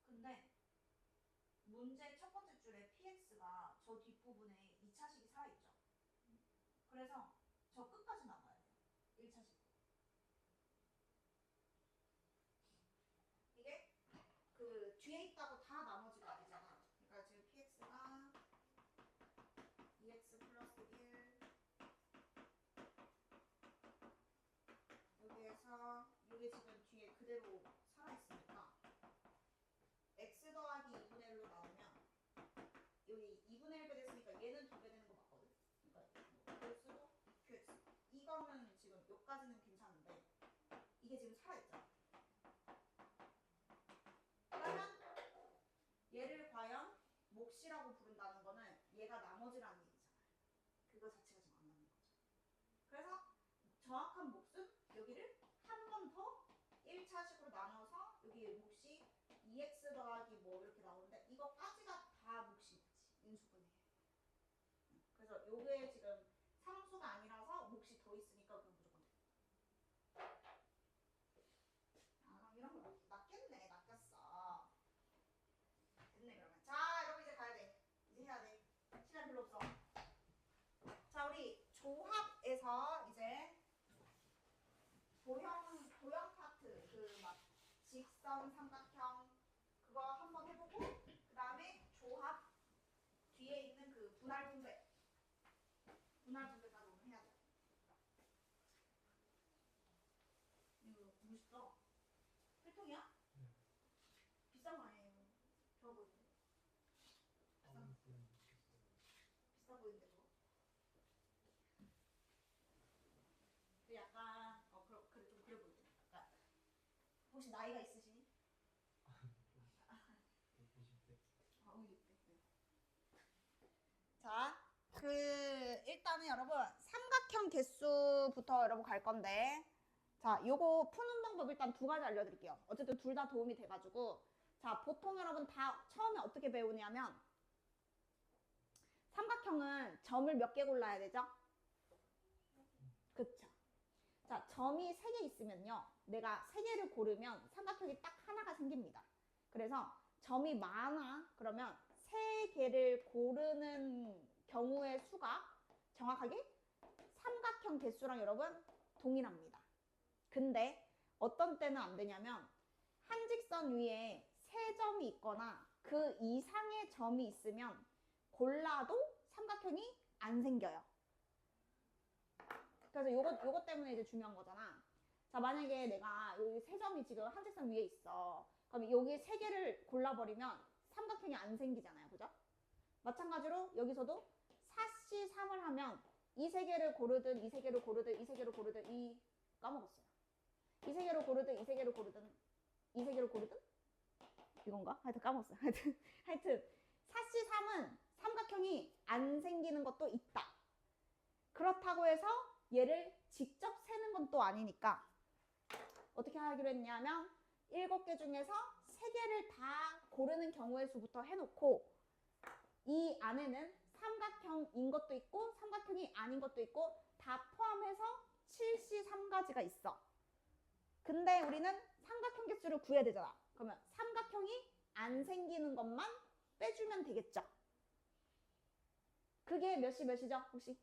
근데 문제 첫 번째 줄에 px가 저 뒷부분에 2차식이 살아있죠. 그래서 저 끝까지 나눠야 돼요. 1차식. 이게 그 뒤에 있다고 다 나머지가 아니잖아. 그러니까 지금 px가 2x 플러스 1 여기에서 이게 지금 뒤에 그대로 살아있으니까 x 더하기 2분의 1로 나오면 여기 2분의 1배 됐으니까 얘는 2배 되는 거 맞거든. 그러니까 이걸 쓰고 qx 이거는 지금 여기까지는 괜찮은데 이게 지금 살아있잖아. 그러면 얘를 과연 몫이라고 부른다는 거는 얘가 나머지라는 얘기잖아요. 그거 자체가 지금 안 맞는 거죠. 그래서 정확한 몫은 여기를 한 번 더 1차식으로 나눠서 여기 몫이 2x 더하기 뭐 이렇게 나오는데 이거까지가 다 몫이지. 인수분해. 그래서 요게 지금 상수가 아니라서 몫이 더 있으니까 그건 무조건 돼. 아 이런 거 낚였네. 낚였어. 됐네 그러면. 자 여러분 이제 가야 돼. 이제 해야 돼. 시간 별로 없어. 자 우리 조합에서 이제 보여 직선 삼각형 그거 한번 해보고 그 다음에 조합 뒤에 있는 그 분할 분배까지 오늘 해야 돼. 이거 멋있어. 필통이야? 네. 비싼 거 아니에요? 좋아 보이는데. 비싸 보이는데 그거. 그 약간 그래 좀 그래 보이죠. 약간 혹시 나이가 있으시니? 50대. 아, 50대. 네. 자, 일단은 여러분 삼각형 개수부터 여러분 갈 건데, 자, 요거 푸는 방법 일단 두 가지 알려드릴게요. 어쨌든 둘 다 도움이 돼가지고, 자, 보통 여러분 다 처음에 어떻게 배우냐면, 삼각형은 점을 몇 개 골라야 되죠? 그쵸? 자, 점이 3개 있으면요, 내가 3개를 고르면 삼각형이 딱 하나가 생깁니다. 그래서 점이 많아 그러면 3개를 고르는 경우의 수가 정확하게 삼각형 개수랑 여러분 동일합니다. 근데 어떤 때는 안 되냐면 한 직선 위에 3점이 있거나 그 이상의 점이 있으면 골라도 삼각형이 안 생겨요. 그래서 요거 때문에 이제 중요한 거잖아. 자, 만약에 내가 여기 3점이 지금 한 직선 위에 있어. 그럼 여기 3개를 골라버리면 삼각형이 안 생기잖아요. 그죠? 마찬가지로 여기서도 4C3을 하면 이 3개를 고르든 이 3개를 고르든 이 3개를 고르든 까먹었어요. 이 3개를 고르든 이 3개를 고르든 이 3개를 고르든 이건가? 하여튼 까먹었어요. 하여튼 4C3은 삼각형이 안 생기는 것도 있다. 그렇다고 해서 얘를 직접 세는 건 또 아니니까 어떻게 하기로 했냐면 7개 중에서 3개를 다 고르는 경우의 수부터 해놓고 이 안에는 삼각형인 것도 있고 삼각형이 아닌 것도 있고 다 포함해서 7C3가지가 있어. 근데 우리는 삼각형 개수를 구해야 되잖아. 그러면 삼각형이 안 생기는 것만 빼주면 되겠죠. 그게 몇이죠 혹시?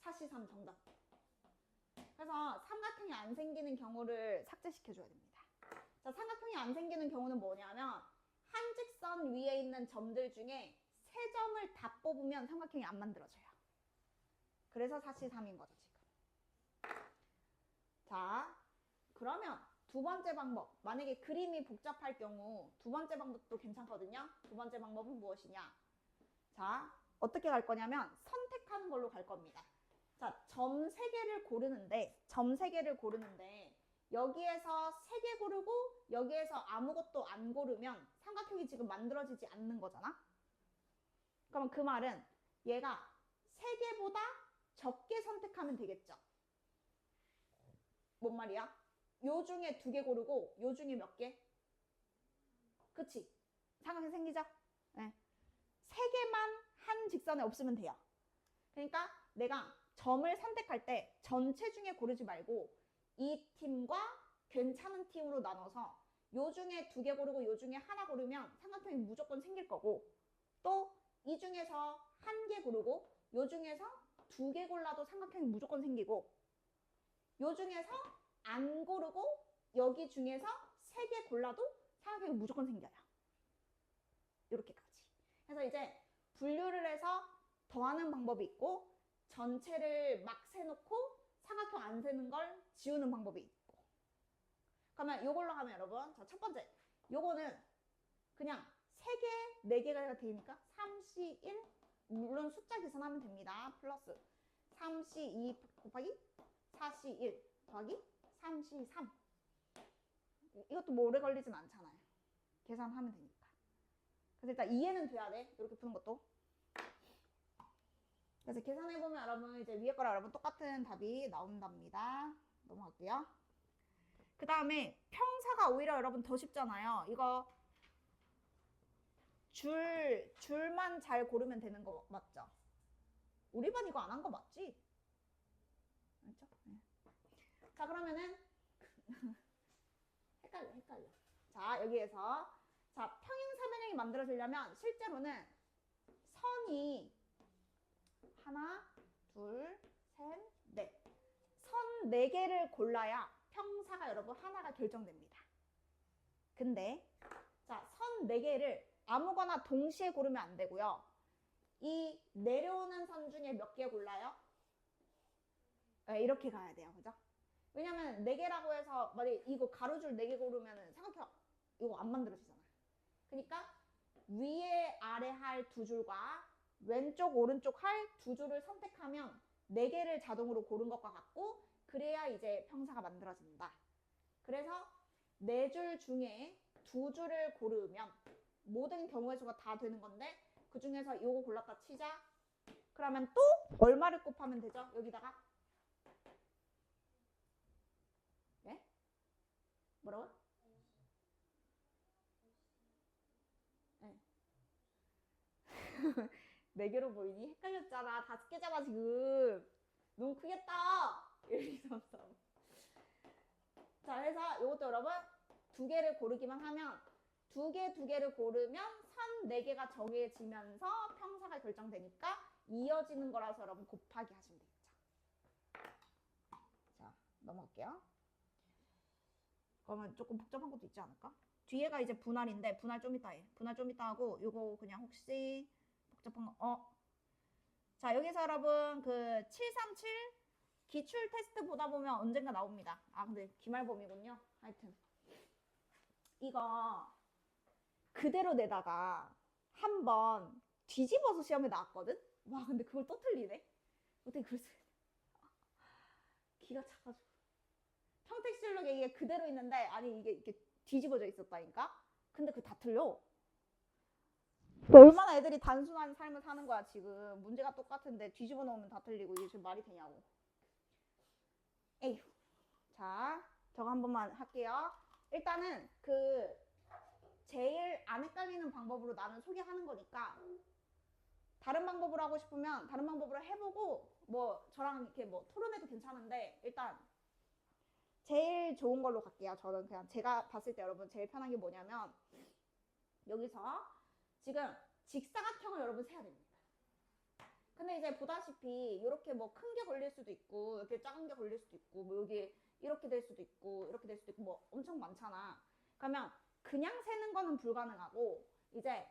4C3 정답. 그래서 삼각형이 안 생기는 경우를 삭제시켜줘야 됩니다. 자, 삼각형이 안 생기는 경우는 뭐냐면 한 직선 위에 있는 점들 중에 3점을 다 뽑으면 삼각형이 안 만들어져요. 그래서 4C3인 거죠 지금. 자, 그러면 두 번째 방법, 만약에 그림이 복잡할 경우 두 번째 방법도 괜찮거든요. 두 번째 방법은 무엇이냐? 자, 어떻게 갈 거냐면 선택하는 걸로 갈 겁니다. 자, 점 3개를 고르는데 여기에서 3개 고르고 여기에서 아무것도 안 고르면 삼각형이 지금 만들어지지 않는 거잖아. 그럼 그 말은 얘가 3개보다 적게 선택하면 되겠죠. 뭔 말이야? 요 중에 2개 고르고 요 중에 몇 개? 그치? 삼각형 생기죠? 네. 3개만 한 직선에 없으면 돼요. 그러니까 내가 점을 선택할 때 전체 중에 고르지 말고 이 팀과 괜찮은 팀으로 나눠서 요 중에 2개 고르고 요 중에 하나 고르면 삼각형이 무조건 생길 거고, 또 이 중에서 1개 고르고 요 중에서 2개 골라도 삼각형이 무조건 생기고, 요 중에서 안 고르고 여기 중에서 3개 골라도 삼각형이 무조건 생겨요. 이렇게까지. 그래서 이제 분류를 해서 더하는 방법이 있고 전체를 막 세놓고 삼각형 안 세는 걸 지우는 방법이 있고. 그러면 이걸로 하면 여러분, 자, 첫 번째 요거는 그냥 3개, 4개가 되니까 3C1, 물론 숫자 계산하면 됩니다. 플러스 3C2 곱하기 4C1 더하기 3C3. 이것도 뭐 오래 걸리진 않잖아요. 계산하면 되니까. 그래서 일단 이해는 돼야 돼. 이렇게 푸는 것도. 그래서 계산해보면 여러분 이제 위에 거랑 여러분 똑같은 답이 나온답니다. 넘어갈게요. 그 다음에 평사가 오히려 여러분 더 쉽잖아요. 이거 줄만 잘 고르면 되는 거 맞죠? 우리 반 이거 안 한 거 맞지? 맞죠? 네. 자, 그러면은 헷갈려. 자, 여기에서 자, 평행사변형이 만들어지려면 실제로는 선이 하나, 둘, 셋, 선 4개를 골라야 평사가 여러분 하나가 결정됩니다. 근데 자, 선 4개를 아무거나 동시에 고르면 안 되고요. 이 내려오는 선 중에 몇 개 골라요? 네, 이렇게 가야 돼요. 그죠? 왜냐면 4개라고 해서 만약에 이거 가로줄 4개 고르면은 생각해, 이거 안 만들어지잖아. 그러니까 위에 아래 할 2줄과 왼쪽 오른쪽 할 2줄을 선택하면 4개를 자동으로 고른 것과 같고, 그래야 이제 평사가 만들어진다. 그래서 4줄 중에 2줄을 고르면 모든 경우의 수가 다 되는 건데, 그 중에서 이거 골랐다 치자. 그러면 또 얼마를 곱하면 되죠? 여기다가 네? 뭐라고요? 네. 4개로 보이니? 헷갈렸잖아. 5개잖아 지금. 너무 크겠다. 1, 2, 3, 4. 자, 그래서 이것도 여러분 2개를 고르기만 하면 2개를 고르면 선 4개가 정해지면서 평사가 결정되니까 이어지는 거라서 여러분 곱하기 하시면 되겠죠. 자, 넘어갈게요. 그러면 조금 복잡한 것도 있지 않을까? 뒤에가 이제 분할인데 분할 좀 이따 해. 분할 좀 이따 하고 요거 그냥 혹시 복잡한 거 자, 여기서 여러분 그 737 기출 테스트 보다 보면 언젠가 나옵니다. 아, 근데 기말범이군요. 하여튼 이거 그대로 내다가 한번 뒤집어서 시험에 나왔거든? 와, 근데 그걸 또 틀리네? 어떻게 그럴 수 있어? 기가 차가지고. 평택실록에 이게 그대로 있는데, 아니, 이게 이렇게 뒤집어져 있었다니까? 근데 그거 다 틀려. 얼마나 애들이 단순한 삶을 사는 거야, 지금. 문제가 똑같은데 뒤집어 놓으면 다 틀리고, 이게 지금 말이 되냐고. 에휴. 자, 저거 한 번만 할게요. 일단은 제일 안 헷갈리는 방법으로 나는 소개하는 거니까, 다른 방법으로 하고 싶으면 다른 방법으로 해보고 뭐 저랑 이렇게 뭐 토론해도 괜찮은데, 일단 제일 좋은 걸로 갈게요. 저는 그냥 제가 봤을 때 여러분 제일 편한 게 뭐냐면, 여기서 지금 직사각형을 여러분 세야 됩니다. 근데 이제 보다시피 이렇게 뭐 큰 게 걸릴 수도 있고 이렇게 작은 게 걸릴 수도 있고 뭐 여기 이렇게 될 수도 있고 이렇게 될 수도 있고 뭐 엄청 많잖아. 그러면 그냥 세는 거는 불가능하고 이제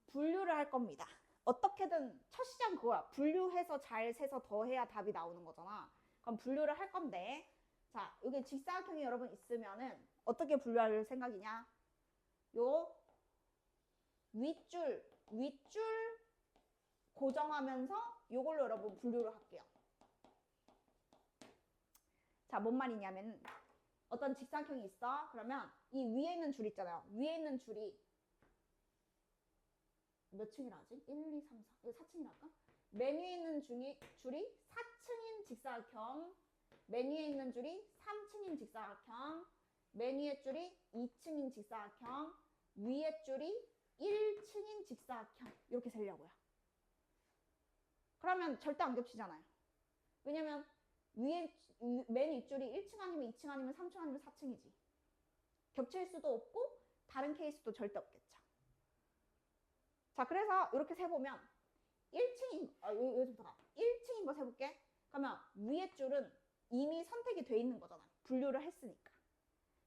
분류를 할 겁니다. 어떻게든 첫 시장 그거야. 분류해서 잘 세서 더해야 답이 나오는 거잖아. 그럼 분류를 할 건데, 자, 여기 직사각형이 여러분 있으면은 어떻게 분류할 생각이냐? 요 윗줄 고정하면서 요걸로 여러분 분류를 할게요. 자, 뭔 말이냐면 어떤 직사각형이 있어. 그러면 이 위에 있는 줄 있잖아요. 위에 있는 줄이 몇 층이라 하지? 1, 2, 3, 4. 이거 4층이랄까? 맨 위에 있는 줄이 4층인 직사각형, 맨 위에 있는 줄이 3층인 직사각형, 맨 위에 줄이 2층인 직사각형, 위에 줄이 1층인 직사각형. 이렇게 세려고요. 그러면 절대 안 겹치잖아요. 왜냐면 위에 맨 윗줄이 1층 아니면 2층 아니면 3층 아니면 4층이지. 겹칠 수도 없고 다른 케이스도 절대 없겠죠. 자, 그래서 이렇게 세보면 1층인 1층인 거 세볼게. 그러면 위에 줄은 이미 선택이 돼 있는 거잖아. 분류를 했으니까.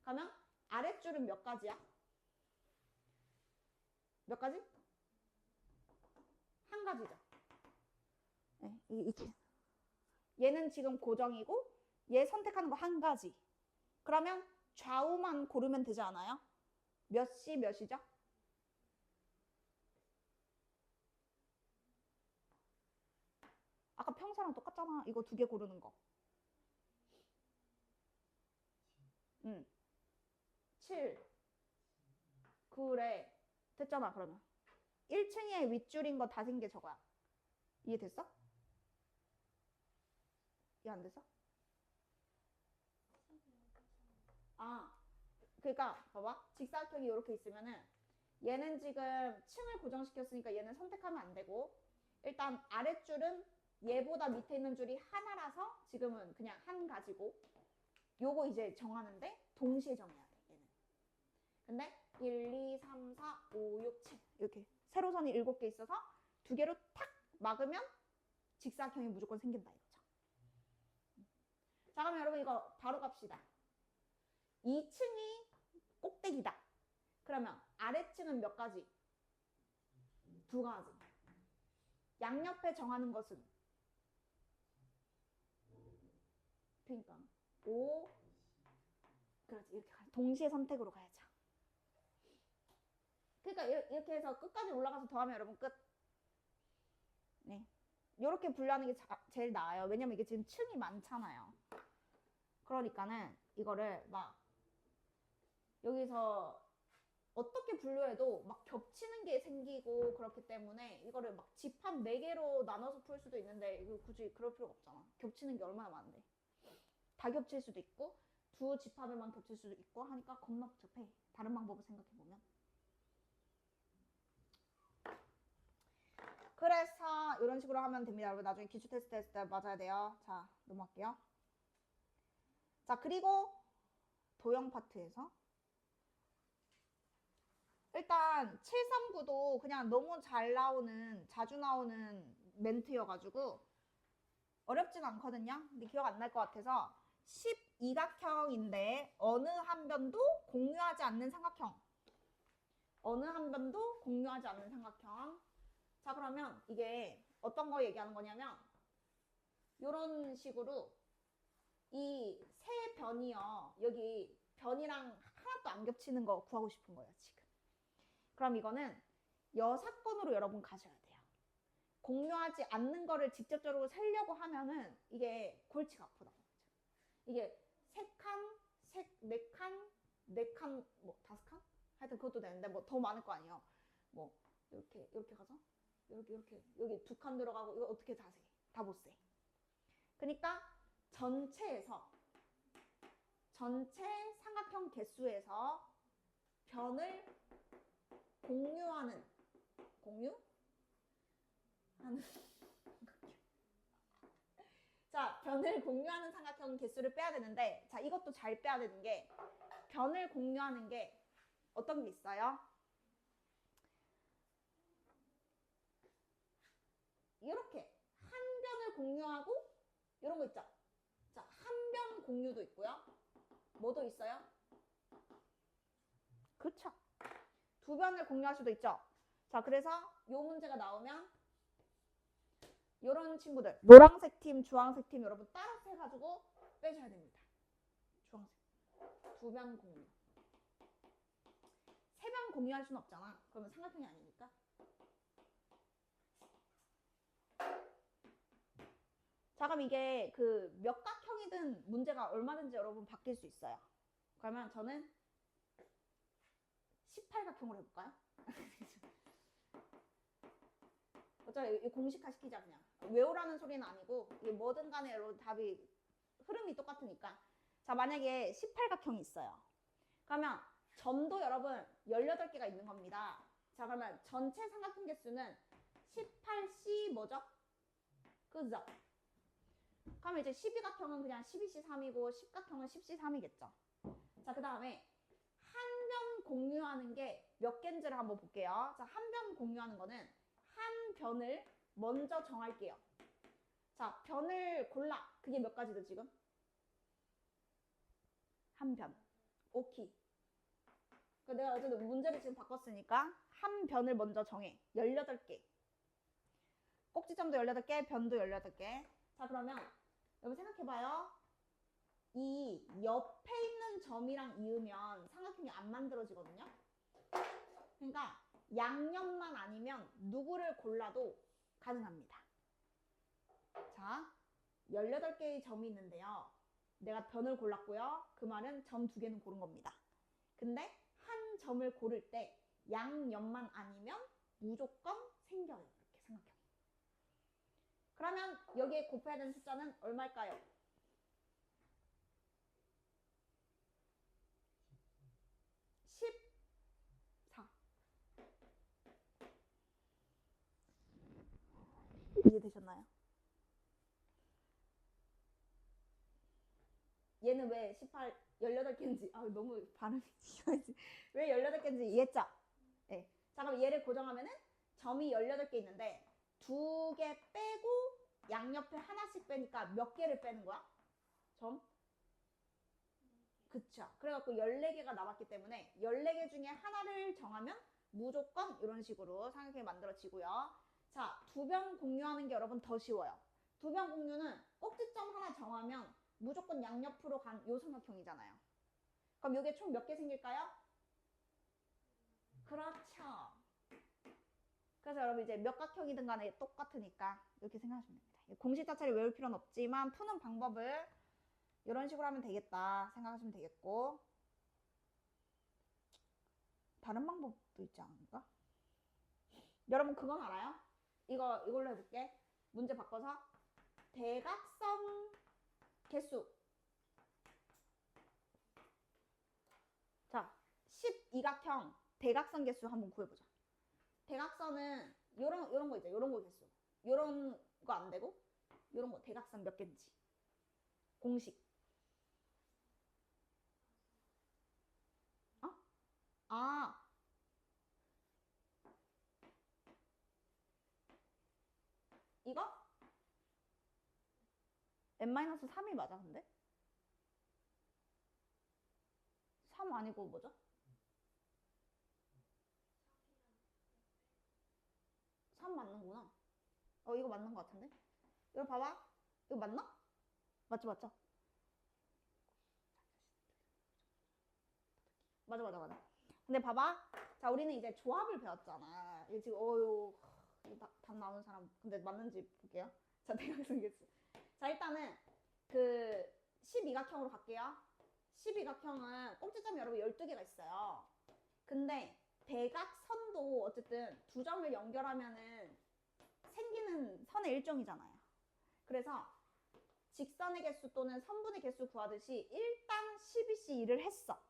그러면 아랫줄은 몇 가지야? 몇 가지? 한 가지죠. 네, 이렇게. 얘는 지금 고정이고 얘 선택하는 거 한 가지. 그러면 좌우만 고르면 되지 않아요? 몇시 몇이죠? 아까 평사랑 똑같잖아. 이거 2개 고르는 거. 7. 그래. 됐잖아, 그러면. 1층에 윗줄인 거 다 생긴 게 저거야. 이해됐어? 이해 안 됐어? 아, 그러니까 봐봐. 직사각형이 이렇게 있으면은 얘는 지금 층을 고정시켰으니까 얘는 선택하면 안 되고, 일단 아랫줄은 얘보다 밑에 있는 줄이 하나라서 지금은 그냥 한 가지고, 요거 이제 정하는데 동시에 정해야 돼, 얘는. 근데 1, 2, 3, 4, 5, 6, 7 이렇게 세로선이 7개 있어서 2개로 탁 막으면 직사각형이 무조건 생긴다 이거죠. 자, 그럼 여러분 이거 바로 갑시다. 2층이 꼭대기다. 그러면 아래층은 몇 가지? 2가지. 양옆에 정하는 것은? 그러니까 5. 그렇지, 이렇게 동시에 선택으로 가야죠. 그러니까 이렇게 해서 끝까지 올라가서 더하면 여러분 끝. 네, 이렇게 분류하는 게 제일 나아요. 왜냐면 이게 지금 층이 많잖아요. 그러니까는 이거를 막 여기서 어떻게 분류해도 막 겹치는 게 생기고 그렇기 때문에 이거를 막 집합 4개로 나눠서 풀 수도 있는데 이거 굳이 그럴 필요가 없잖아. 겹치는 게 얼마나 많은데. 다 겹칠 수도 있고 2 집합에만 겹칠 수도 있고 하니까 겁나 복잡해. 다른 방법을 생각해보면. 그래서 이런 식으로 하면 됩니다. 여러분 나중에 기출 테스트 했을 때 맞아야 돼요. 자, 넘어갈게요. 자, 그리고 도형 파트에서 일단 739도 그냥 너무 잘 나오는, 자주 나오는 멘트여가지고 어렵진 않거든요. 근데 기억 안 날 것 같아서 12각형인데 어느 한 변도 공유하지 않는 삼각형. 어느 한 변도 공유하지 않는 삼각형. 자, 그러면 이게 어떤 거 얘기하는 거냐면 이런 식으로 이 세 변이요. 여기 변이랑 하나도 안 겹치는 거 구하고 싶은 거예요, 지금. 그럼 이거는 여사건으로 여러분 가셔야 돼요. 공유하지 않는 거를 직접적으로 세려고 하면은 이게 골치가 아프다는 거죠. 이게 3칸, 4칸, 4칸, 뭐 5칸? 하여튼 그것도 되는데 뭐 더 많을 거 아니에요. 뭐 이렇게 가서 이렇게 여기 2칸 들어가고 이거 어떻게 다 세? 다 못 세. 그러니까 전체 삼각형 개수에서 변을 공유하는 자, 변을 공유하는 삼각형 개수를 빼야 되는데, 자, 이것도 잘 빼야 되는 게 변을 공유하는 게 어떤 게 있어요? 이렇게 한 변을 공유하고 이런 거 있죠. 자, 한 변 공유도 있고요. 뭐도 있어요? 그렇죠. 2변을 공유할 수도 있죠. 자, 그래서 이 문제가 나오면 이런 친구들 노란색 팀, 주황색 팀 여러분 따라서 해가지고 빼셔야 됩니다. 주황색 2변 공유. 3변 공유할 수는 없잖아. 그러면 삼각형이 아니니까. 자, 그럼 이게 그 몇 각형이든 문제가 얼마든지 여러분 바뀔 수 있어요. 그러면 저는 18각형으로 해볼까요? 어차피 공식화 시키자 그냥. 외우라는 소리는 아니고 이게 뭐든 간에 여러분 답이 흐름이 똑같으니까. 자, 만약에 18각형이 있어요. 그러면 점도 여러분 18개가 있는 겁니다. 자, 그러면 전체 삼각형 개수는 18C 뭐죠? 그죠? 그럼 이제 12각형은 그냥 12C3이고 10각형은 10C3이겠죠. 자, 그 다음에 한 변 공유하는 게 몇 개인지를 한번 볼게요. 자, 한 변 공유하는 거는 한 변을 먼저 정할게요. 자, 변을 골라. 그게 몇 가지죠, 지금? 한 변. 오케이. 내가 어쨌든 문제를 지금 바꿨으니까 한 변을 먼저 정해. 18개. 꼭지점도 18개, 변도 18개. 자, 그러면 여러분 생각해봐요. 이 옆에 있는 점이랑 이으면 삼각형이 안 만들어지거든요. 그러니까 양옆만 아니면 누구를 골라도 가능합니다. 자, 18개의 점이 있는데요. 내가 변을 골랐고요. 그 말은 점 2개는 고른 겁니다. 근데 한 점을 고를 때 양옆만 아니면 무조건 생겨요. 이렇게 삼각형이. 그러면 여기에 곱해야 되는 숫자는 얼마일까요? 14. 이해되셨나요? 얘는 왜 18개인지 너무 발음이 왜 18개인지 이해했죠? 네. 자, 그럼 얘를 고정하면은 점이 18개 있는데 2개 빼고 양옆에 하나씩 빼니까 몇 개를 빼는 거야? 점? 그쵸. 그래갖고 14개가 남았기 때문에 14개 중에 하나를 정하면 무조건 이런 식으로 삼각형이 만들어지고요. 자, 두 변 공유하는 게 여러분 더 쉬워요. 두 변 공유는 꼭지점 하나 정하면 무조건 양옆으로 간 요 삼각형이잖아요. 그럼 이게 총 몇 개 생길까요? 그렇죠. 그래서 여러분 이제 몇 각형이든 간에 똑같으니까 이렇게 생각하시면 됩니다. 공식 자체를 외울 필요는 없지만 푸는 방법을 이런 식으로 하면 되겠다 생각하시면 되겠고, 다른 방법도 있지 않을까? 여러분 그건 알아요? 이걸로 해볼게. 문제 바꿔서 대각선 개수. 자, 12각형 대각선 개수 한번 구해보자. 대각선은 요런 거 있죠. 요런 거 개수. 요런 거 안 되고 요런 거 대각선 몇 개인지. 공식. 어? 아. 이거? n-3이 맞아 근데? 3 아니고 뭐죠? 3 맞는구나. 이거 맞는 것 같은데? 이거 봐봐. 이거 맞나? 맞죠, 맞죠? 맞아. 근데 봐봐. 자, 우리는 이제 조합을 배웠잖아. 이거 지금, 답 나오는 사람. 근데 맞는지 볼게요. 자, 대각선 개수. 자, 일단은, 12각형으로 갈게요. 12각형은 꼭지점이 여러분 12개가 있어요. 근데, 대각선도 어쨌든 두 점을 연결하면은 생기는 선의 일종이잖아요. 그래서 직선의 개수 또는 선분의 개수 구하듯이 일단 12C1을 했어.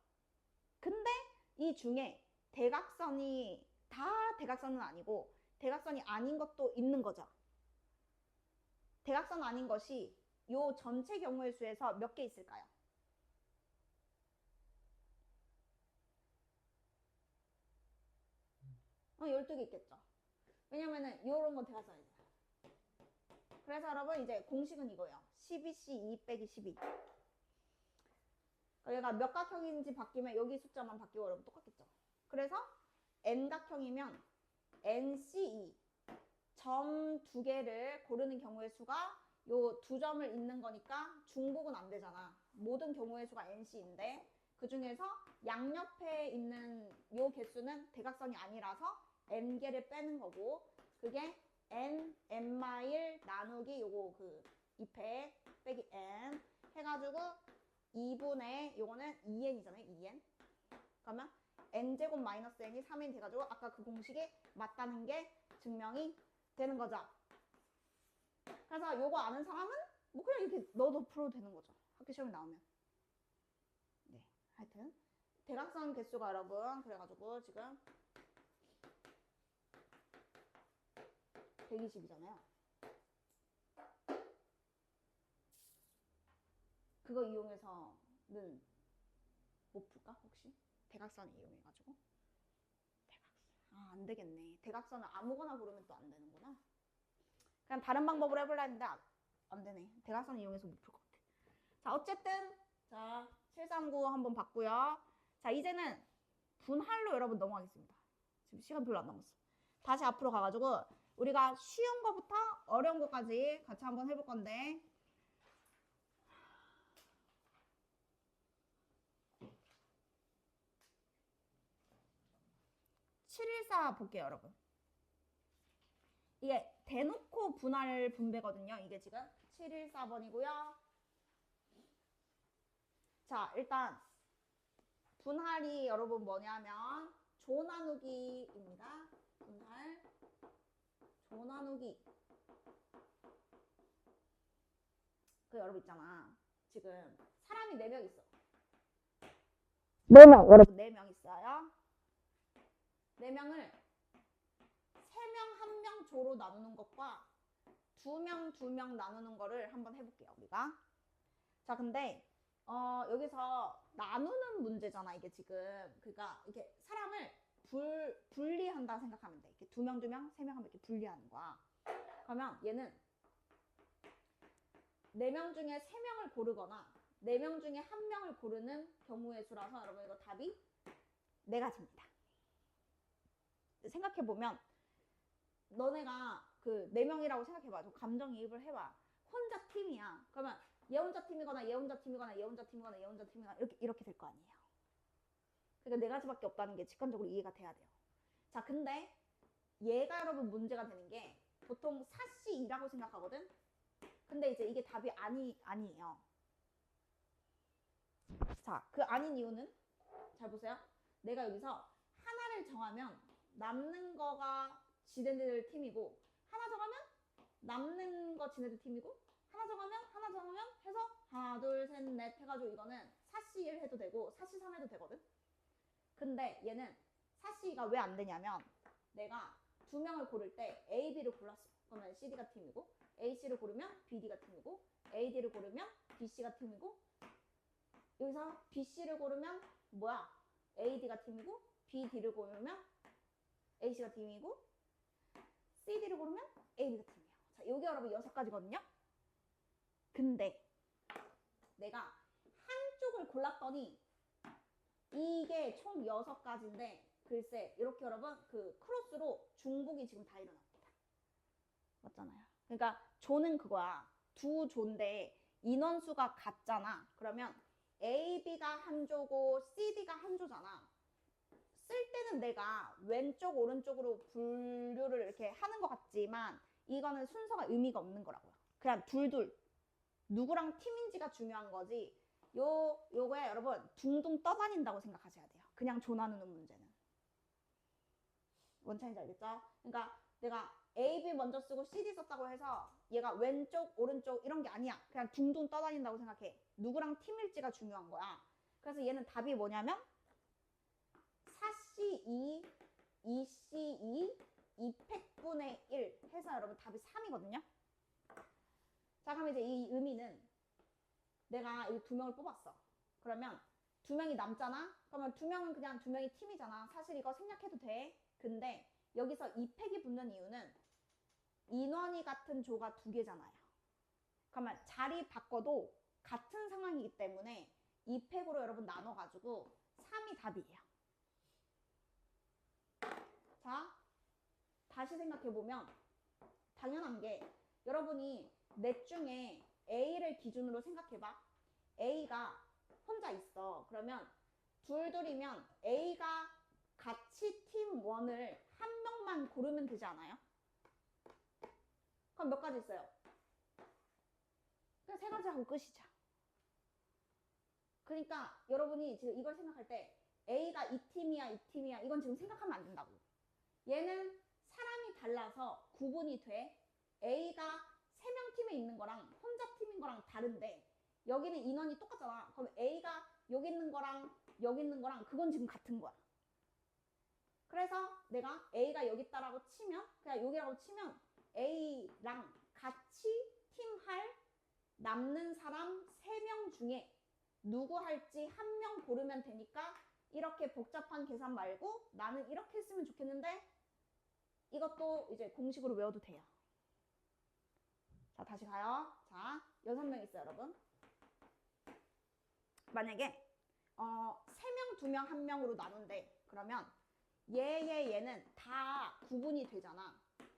근데 이 중에 대각선이 다 대각선은 아니고 대각선이 아닌 것도 있는 거죠. 대각선 아닌 것이 요 전체 경우의 수에서 몇 개 있을까요? 12개 있겠죠. 왜냐면은 요런 건 대각선이잖아요. 그래서 여러분 이제 공식은 이거예요. 12C2 빼기 12. 얘가 몇 각형인지 바뀌면 여기 숫자만 바뀌고 여러분 똑같겠죠. 그래서 n각형이면 nc2 점 두 개를 고르는 경우의 수가 요 두 점을 잇는 거니까 중복은 안 되잖아. 모든 경우의 수가 nc인데 그 중에서 양옆에 있는 요 개수는 대각선이 아니라서 n개를 빼는 거고, 그게 n-1 나누기 요거 2패 빼기 n 해가지고 2분의 요거는 2n이잖아요. 2n. 그러면 n제곱 마이너스 n이 3n 돼가지고 아까 그 공식이 맞다는 게 증명이 되는 거죠. 그래서 요거 아는 사람은 뭐 그냥 이렇게 넣어도 풀어도 되는 거죠. 학교 시험에 나오면. 네, 하여튼 대각선 개수가 여러분 그래가지고 지금 120이잖아요. 그거 이용해서는 못 풀까 혹시? 대각선 이용해가지고? 안 되겠네. 대각선을 아무거나 고르면 또 안 되는구나. 그냥 다른 방법으로 해볼라 했는데 안 되네. 대각선 이용해서 못 풀 것 같아. 자, 어쨌든 자 739 한번 봤고요. 자, 이제는 분할로 여러분 넘어가겠습니다. 지금 시간 별로 안 남았어. 다시 앞으로 가가지고 우리가 쉬운 거부터 어려운 거까지 같이 한번 해볼 건데, 714 볼게요, 여러분. 이게 대놓고 분할 분배거든요. 이게 지금 714번이고요. 자, 일단 분할이 여러분 뭐냐면 조 나누기입니다. 분할, 조 나누기. 여러분 있잖아. 지금 사람이 4명 있어. 4명, 여러분 4명 있어요. 4명을 3명 1명 조로 나누는 것과 2명 2명 나누는 거를 한번 해볼게요, 우리가. 자, 근데 여기서 나누는 문제잖아, 이게 지금. 그러니까 이렇게 사람을 분리한다 생각하면 돼. 이렇게 2명 2명 3명 하면 이렇게 분리하는 거야. 그러면 얘는 4명 중에 3명을 고르거나 4명 중에 1명을 고르는 경우의 수라서 여러분 이거 답이 4가지입니다. 생각해보면 너네가 그 4명이라고 생각해봐. 좀 감정이입을 해봐. 혼자 팀이야. 그러면 얘 혼자 팀이거나 얘 혼자 팀이거나 얘 혼자 팀이거나 얘 혼자 팀이거나 이렇게 될 거 아니에요. 그러니까 4가지밖에 없다는 게 직관적으로 이해가 돼야 돼요. 자, 근데 얘가 여러분 문제가 되는 게 보통 사씨이라고 생각하거든. 근데 이제 이게 답이 아니에요. 자, 그 아닌 이유는 잘 보세요. 내가 여기서 하나를 정하면 남는 거가 지네들 팀이고, 하나 정하면 남는 거 지네들 팀이고, 하나 정하면 해서 하나 둘 셋 넷 해가지고 이거는 사씨1 해도 되고 사씨3 해도 되거든. 근데 얘는 사씨가 왜 안 되냐면 내가 2명을 고를 때 A, B를 골랐어. 그러면 CD가 팀이고, AC를 고르면 BD가 팀이고, AD를 고르면 BC가 팀이고, 여기서 BC를 고르면 뭐야? AD가 팀이고, BD를 고르면 AC가 팀이고, CD를 고르면 AB가 팀이에요. 자, 여기 여러분 6가지거든요. 근데 내가 한쪽을 골랐더니 이게 총 6가지인데 글쎄 이렇게 여러분 그 크로스로 중복이 지금 다 일어납니다. 맞잖아요. 그러니까 조는 그거야. 두 조인데 인원수가 같잖아. 그러면 A, B가 한 조고 CD가 한 조잖아. 쓸 때는 내가 왼쪽 오른쪽으로 분류를 이렇게 하는 것 같지만 이거는 순서가 의미가 없는 거라고요. 그냥 둘둘 누구랑 팀인지가 중요한 거지. 요거에 여러분 둥둥 떠다닌다고 생각하셔야 돼요. 그냥 조 나누는 문제는. 뭔 차이인지 알겠죠? 그러니까 내가 A, B 먼저 쓰고 CD 썼다고 해서 얘가 왼쪽 오른쪽 이런 게 아니야. 그냥 둥둥 떠다닌다고 생각해. 누구랑 팀일지가 중요한 거야. 그래서 얘는 답이 뭐냐면 4C2, 2C2, 200분의 1 해서 여러분 답이 3이거든요. 자, 그럼 이제 이 의미는 내가 이 2명을 뽑았어. 그러면 2명이 남잖아? 그러면 2명은 그냥 2명이 팀이잖아. 사실 이거 생략해도 돼. 근데 여기서 2팩이 붙는 이유는 인원이 같은 조가 2개잖아요. 그러면 자리 바꿔도 같은 상황이기 때문에 2팩으로 여러분 나눠가지고 3이 답이에요. 자, 다시 생각해보면 당연한 게 여러분이 넷 중에 A를 기준으로 생각해봐. A가 혼자 있어. 그러면 둘둘이면 A가 같이 팀 1을 한 명만 고르면 되지 않아요? 그럼 몇 가지 있어요? 그냥 3가지 하고 끝이죠. 그러니까 여러분이 지금 이걸 생각할 때 A가 이 팀이야 이 팀이야 이건 지금 생각하면 안 된다고. 얘는 사람이 달라서 구분이 돼. A가 3명 팀에 있는 거랑 혼자 팀인 거랑 다른데 여기는 인원이 똑같잖아. 그럼 A가 여기 있는 거랑 그건 지금 같은 거야. 그래서 내가 A가 여기 있다라고 치면 그냥 여기라고 치면 A랑 같이 팀할 남는 사람 3명 중에 누구 할지 1명 고르면 되니까 이렇게 복잡한 계산 말고 나는 이렇게 했으면 좋겠는데 이것도 이제 공식으로 외워도 돼요. 자, 다시 가요. 자, 6명 있어요, 여러분. 만약에 3명, 2명, 1명으로 나눈대. 그러면 얘는 다 구분이 되잖아.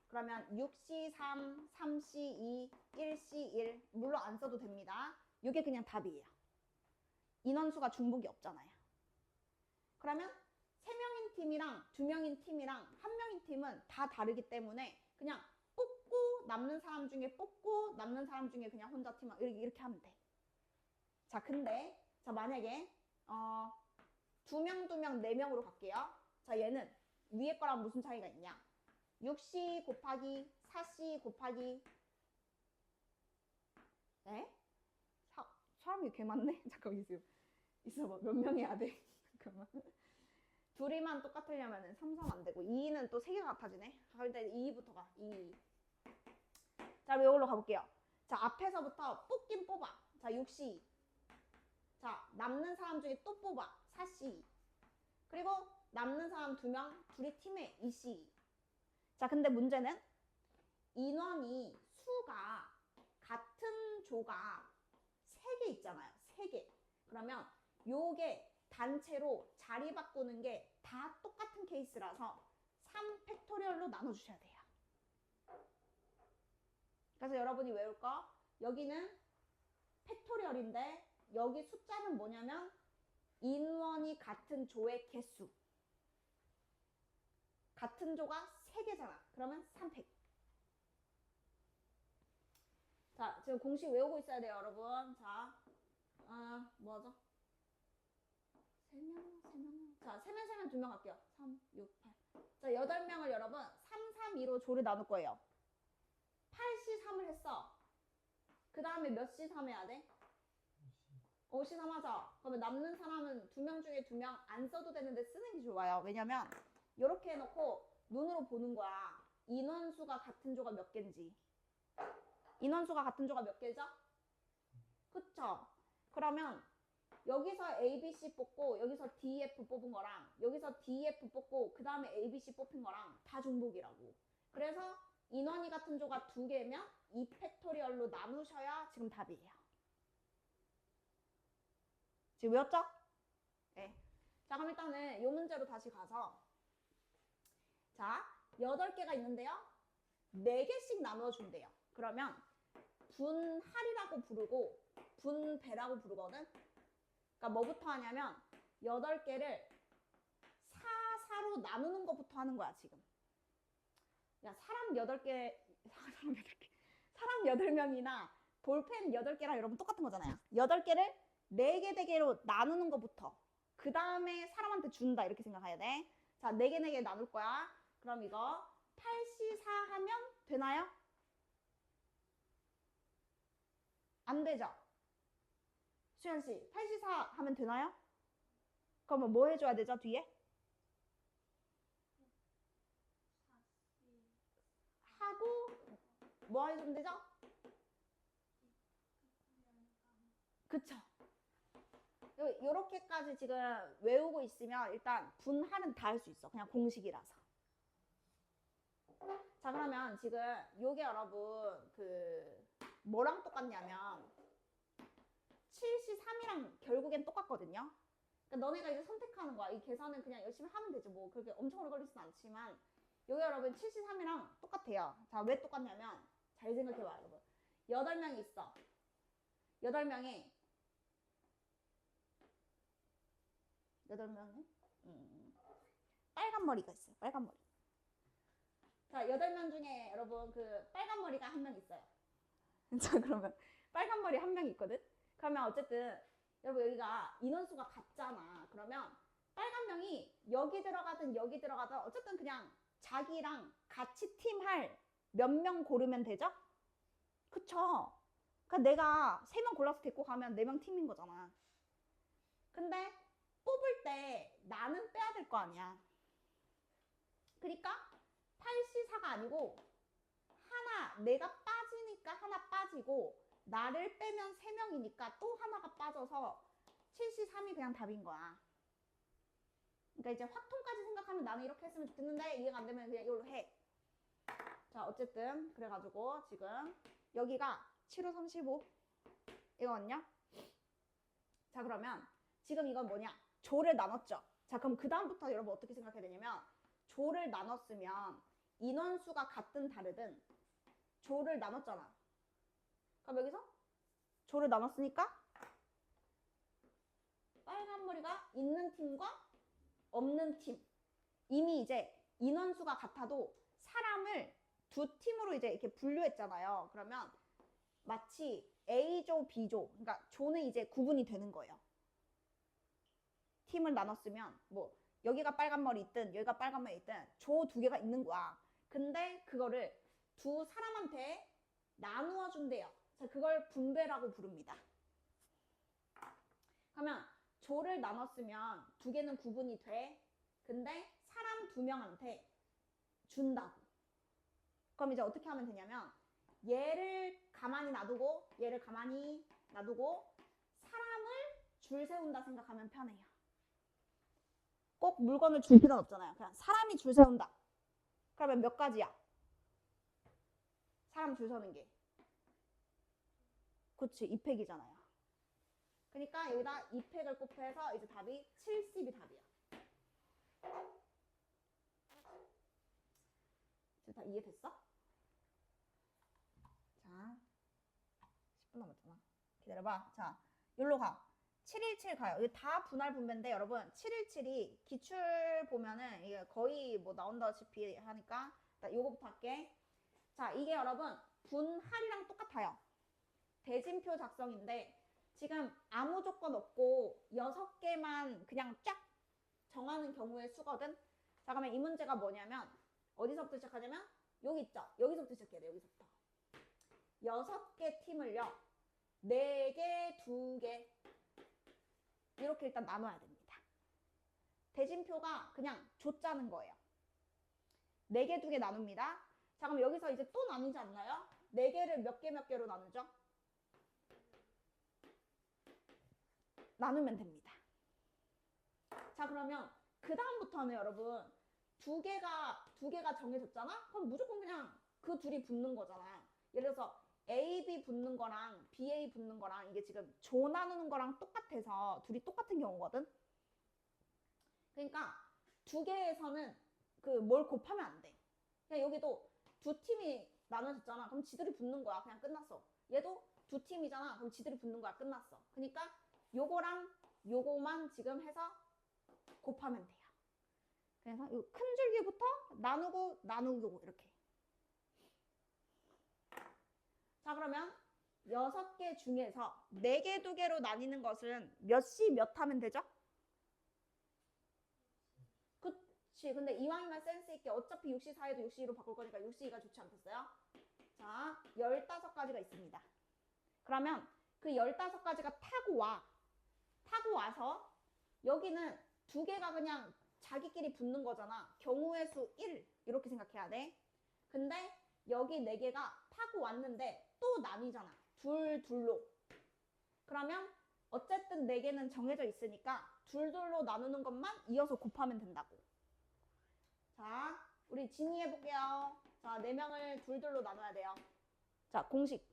그러면 6C3, 3C2, 1C1 물론 안 써도 됩니다. 이게 그냥 답이에요. 인원수가 중복이 없잖아요. 그러면 3명인 팀이랑 2명인 팀이랑 1명인 팀은 다 다르기 때문에 그냥 뽑고 남는 사람 중에 뽑고 남는 사람 중에 그냥 혼자 팀 이렇게 하면 돼. 자, 근데 자 만약에 2명, 4명으로 갈게요. 자, 얘는 위에 거랑 무슨 차이가 있냐? 6C 곱하기 4C 곱하기 에? 사람이 개 많네? 잠깐만 있어봐. 몇 명 해야 돼? 잠깐만. 둘이만 똑같으려면 3, 3 안 되고 2는 또 3개가 같아지네. 일단 2부터 가. 2. 자, 이걸로 가볼게요. 자, 앞에서부터 뽑긴 뽑아. 자, 6C. 자, 남는 사람 중에 또 뽑아. 4C. 그리고 남는 사람 2명, 둘이 팀에 2C. 자, 근데 문제는 인원이 수가 같은 조가 3개 있잖아요. 3개. 그러면 요게 단체로 자리 바꾸는 게 다 똑같은 케이스라서 3팩토리얼로 나눠주셔야 돼요. 그래서 여러분이 외울 거, 여기는 팩토리얼인데 여기 숫자는 뭐냐면 인원이 같은 조의 개수. 같은 조가 3개잖아. 그러면 3팩. 자, 지금 공식 외우고 있어야 돼요, 여러분. 자, 뭐죠? 3명. 자, 3명 2명 할게요. 3, 6, 8. 자, 8명을 여러분 3, 3, 2로 조를 나눌 거예요. 8시 3을 했어. 그 다음에 몇 시 3 해야 돼? 5시 3 하죠? 그러면 남는 사람은 2명 중에 2명 안 써도 되는데 쓰는 게 좋아요. 왜냐면 이렇게 해놓고 눈으로 보는 거야. 인원수가 같은 조가 몇 개인지. 인원수가 같은 조가 몇 개죠? 그쵸? 그러면 여기서 A, B, C 뽑고 여기서 D, F 뽑은 거랑 여기서 D, F 뽑고 그 다음에 A, B, C 뽑힌 거랑 다 중복이라고. 그래서 인원이 같은 조가 2개면 2팩토리얼로 나누셔야 지금 답이에요. 지금 외웠죠? 네. 자, 그럼 일단은 이 문제로 다시 가서 자, 8개가 있는데요. 4개씩 나눠준대요. 그러면 분할이라고 부르고 분배라고 부르거든. 그러니까 뭐부터 하냐면 8개를 4, 4로 나누는 것부터 하는 거야, 지금. 야, 사람 8명이나 볼펜 8개랑 여러분 똑같은 거잖아요. 8개를 4개, 4개로 나누는 것부터. 그 다음에 사람한테 준다, 이렇게 생각해야 돼. 자, 4개, 4개 나눌 거야. 그럼 이거 8시 4 하면 되나요? 안 되죠? 수연씨, 8시 4 하면 되나요? 그러면 뭐 해줘야 되죠, 뒤에? 하고 뭐 해주면 되죠? 그쵸? 요렇게까지 지금 외우고 있으면 일단 분할은 다 할 수 있어. 그냥 공식이라서. 자, 그러면 지금 요게 여러분 뭐랑 똑같냐면 73이랑 결국엔 똑같거든요. 그러니까 너네가 이제 선택하는 거야. 이 계산은 그냥 열심히 하면 되죠. 뭐 그렇게 엄청 오래 걸리진 않지만 요게 여러분 73이랑 똑같아요. 자, 왜 똑같냐면 잘 생각해봐, 여러분. 8명이 있어. 8명에 8명에 빨간 머리가 있어요. 빨간 머리. 자, 8명 중에 여러분 빨간 머리가 한 명 있어요. 자, 그러면 빨간 머리 한 명 있거든. 그러면 어쨌든 여러분 여기가 인원수가 같잖아. 그러면 빨간 명이 여기 들어가든 여기 들어가든 어쨌든 그냥 자기랑 같이 팀할 몇 명 고르면 되죠? 그쵸? 그러니까 내가 3명 골라서 데리고 가면 4명 팀인 거잖아. 근데 뽑을 때 나는 빼야 될 거 아니야. 그러니까 8시4가 아니고 내가 빠지니까 하나 빠지고 나를 빼면 3명이니까 또 하나가 빠져서 7C3이 그냥 답인 거야. 그러니까 이제 확통까지 생각하면 나는 이렇게 했으면 좋겠는데 이해가 안 되면 그냥 이걸로 해. 자, 어쨌든 그래가지고 지금 여기가 7, 5, 35 이거거든요. 자, 그러면 지금 이건 뭐냐? 조를 나눴죠. 자, 그럼 그 다음부터 여러분 어떻게 생각해야 되냐면 조를 나눴으면 인원수가 같든 다르든 조를 나눴잖아. 그럼 여기서 조를 나눴으니까 빨간 머리가 있는 팀과 없는 팀. 이미 이제 인원수가 같아도 사람을 2팀으로 이제 이렇게 분류했잖아요. 그러면 마치 A조, B조. 그러니까 조는 이제 구분이 되는 거예요. 팀을 나눴으면 뭐 여기가 빨간 머리 있든 여기가 빨간 머리 있든 조 2개가 있는 거야. 근데 그거를 두 사람한테 나누어 준대요. 자, 그걸 분배라고 부릅니다. 그러면 조를 나눴으면 2개는 구분이 돼. 근데 사람 2명한테 준다고. 그럼 이제 어떻게 하면 되냐면 얘를 가만히 놔두고 얘를 가만히 놔두고 사람을 줄 세운다 생각하면 편해요. 꼭 물건을 줄 필요는 없잖아요. 그냥 사람이 줄 세운다. 그러면 몇 가지야? 사람 줄 서는 게. 그치, 2팩이잖아요. 그러니까 여기다 2팩을 곱해서 이제 답이 70이 답이야. 지금 다 이해됐어? 자, 10분 남았잖아. 기다려봐. 자, 여기로 가. 717 가요. 이게 다 분할 분배인데 여러분 717이 기출 보면은 이게 거의 뭐 나온다시피 하니까 나 요거부터 할게. 자, 이게 여러분 분할이랑 똑같아요. 대진표 작성인데 지금 아무 조건 없고 6개만 그냥 쫙 정하는 경우의 수거든. 자, 그러면 이 문제가 뭐냐면 어디서부터 시작하냐면 여기 있죠. 여기서부터 시작해야 돼. 여기서부터. 6개 팀을요. 4개, 2개 이렇게 일단 나눠야 됩니다. 대진표가 그냥 줬자는 거예요. 4개, 2개 나눕니다. 자, 그럼 여기서 이제 또 나누지 않나요? 4개를 몇 개 몇 개로 나누죠? 나누면 됩니다. 자, 그러면 그 다음부터는 여러분 두 개가 정해졌잖아? 그럼 무조건 그냥 그 둘이 붙는 거잖아. 예를 들어서 AB 붙는 거랑 BA 붙는 거랑 이게 지금 조 나누는 거랑 똑같아서 둘이 똑같은 경우거든. 그러니까 두 개에서는 그 뭘 곱하면 안 돼. 그냥 여기도 두 팀이 나눠졌잖아. 그럼 지들이 붙는 거야. 그냥 끝났어. 얘도 두 팀이잖아. 그럼 지들이 붙는 거야. 끝났어. 그러니까 요거랑 요거만 지금 해서 곱하면 돼요. 그래서 이 큰 줄기부터 나누고 이렇게. 자, 그러면 6개 중에서 4개, 2개로 나뉘는 것은 몇 시 몇 하면 되죠? 그치. 근데 이왕이면 센스 있게 어차피 64에도 62로 바꿀 거니까 62가 좋지 않겠어요? 자, 15가지가 있습니다. 그러면 그 15가지가 타고 와서 여기는 2개가 그냥 자기끼리 붙는 거잖아. 경우의 수 1 이렇게 생각해야 돼. 근데 여기 4개가 타고 왔는데 또 나뉘잖아. 둘로. 그러면 어쨌든 4개는 정해져 있으니까 둘로 나누는 것만 이어서 곱하면 된다고. 자, 우리 진이 해볼게요. 자, 4명을 둘로 나눠야 돼요. 자, 공식.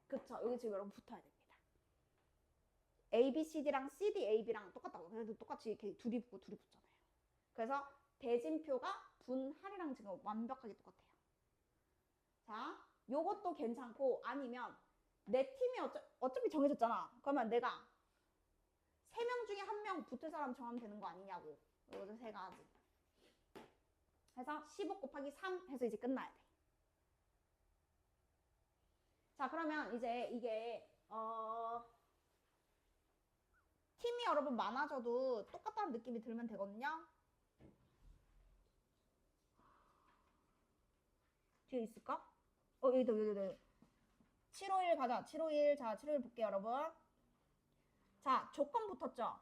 그쵸. 여기 지금 여러분 붙어야 됩니다. A, B, C, D랑 C, D, A, B랑 똑같다고. 그래도 똑같이 이렇게 둘이 붙잖아요. 그래서 대진표가 분할이랑 지금 완벽하게 똑같아요. 자, 요것도 괜찮고 아니면 내 팀이 어차피 정해졌잖아. 그러면 내가 3명 중에 1명 붙을 사람 정하면 되는 거 아니냐고. 요거 3가지. 해서 15 곱하기 3 해서 이제 끝나야 돼. 자, 그러면 이제 이게 팀이 여러분 많아져도 똑같다는 느낌이 들면 되거든요. 뒤에 있을까? 여기다. 751 가자. 751. 자, 751 볼게요, 여러분. 자, 조건 붙었죠?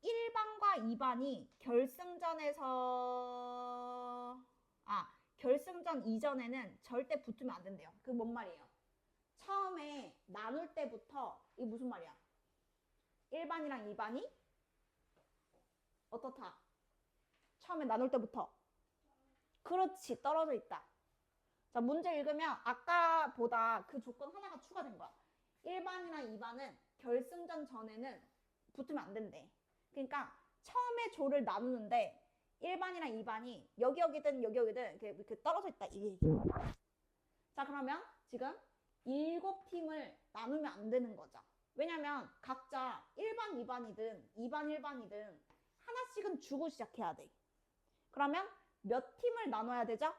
1반과 2반이 결승전 이전에는 절대 붙으면 안 된대요. 그게 뭔 말이에요? 처음에 나눌 때부터 이게 무슨 말이야? 1반이랑 2반이 어떻다? 처음에 나눌 때부터. 그렇지, 떨어져 있다. 자, 문제 읽으면 아까보다 그 조건 하나가 추가된 거야. 1반이랑 2반은 결승전 전에는 붙으면 안 된대. 그러니까 처음에 조를 나누는데 1반이랑 2반이 여기든 이렇게 떨어져 있다. 이게 얘기야. 자, 그러면 지금 7팀을 나누면 안 되는 거죠. 왜냐면 각자 1반 2반이든 2반 1반이든 하나씩은 주고 시작해야 돼. 그러면 몇 팀을 나눠야 되죠?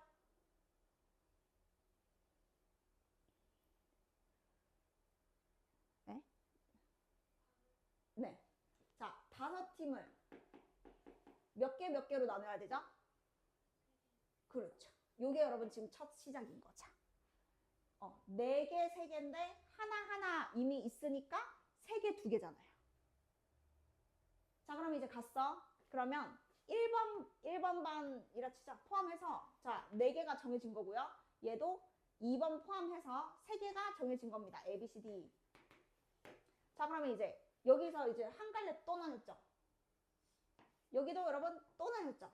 네? 네. 자, 5팀을 몇 개로 나눠야 되죠? 그렇죠. 요게 여러분 지금 첫 시작인 거죠. 4개, 3개인데 하나하나 이미 있으니까 3개, 2개잖아요. 자, 그럼 이제 갔어. 그러면 1번 반이라 치자. 포함해서 자, 4개가 정해진 거고요. 얘도 2번 포함해서 3개가 정해진 겁니다. A, B, C, D. 자, 그러면 이제 여기서 이제 한 갈래 또 나눴죠. 여기도 여러분 또 나눴죠.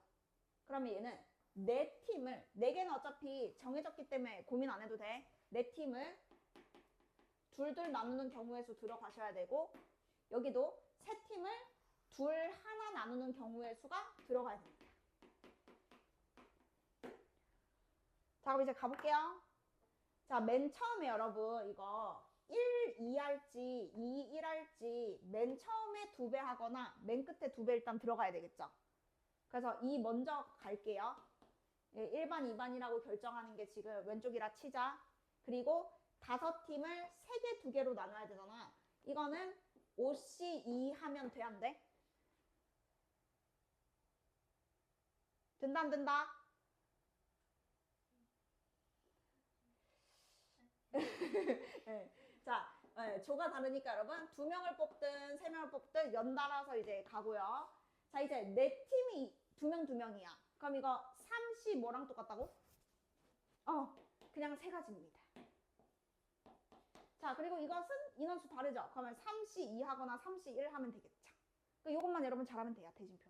그러면 얘는 네 팀을, 네 개는 어차피 정해졌기 때문에 고민 안 해도 돼. 네 팀을 둘둘 나누는 경우의 수 들어가셔야 되고, 여기도 세 팀을 둘 하나 나누는 경우의 수가 들어가야 됩니다. 자, 그럼 이제 가볼게요. 자, 맨 처음에 여러분 이거 1, 2 할지 2, 1 할지 맨 처음에 2배 하거나 맨 끝에 2배 일단 들어가야 되겠죠. 그래서 2 먼저 갈게요. 1반, 2반이라고 결정하는 게 지금 왼쪽이라 치자. 그리고 5팀을 3개, 2개로 나눠야 되잖아. 이거는 5C2 하면 돼, 안 돼? 된다, 안 된다? 네. 자, 조가 다르니까 여러분 2명을 뽑든 3명을 뽑든 연달아서 이제 가고요. 자, 이제 네 팀이 2명 2명이야. 그럼 이거 3C 뭐랑 똑같다고? 그냥 세 가지입니다. 자, 그리고 이것은 인원수 다르죠? 그러면 3C2 하거나 3C1 하면 되겠죠. 이것만 여러분 잘하면 돼요, 대진표.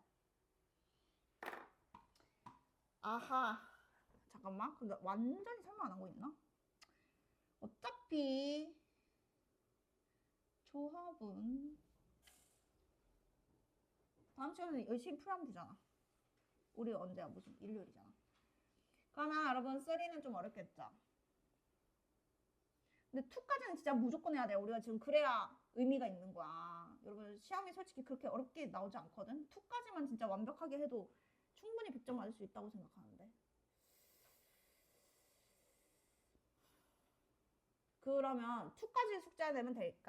아하. 잠깐만. 근데 완전히 설명 안 하고 있나? 어차피 조합은 다음 시간에 열심히 풀하면 되잖아. 우리 언제야? 무슨 일요일이잖아. 그러면 여러분 3는 좀 어렵겠죠? 근데 2까지는 진짜 무조건 해야 돼요. 우리가 지금 그래야 의미가 있는 거야. 여러분 시험이 솔직히 그렇게 어렵게 나오지 않거든. 2까지만 진짜 완벽하게 해도 충분히 100점 맞을 수 있다고 생각하는데. 그러면 2까지 숙제가 되면 될까?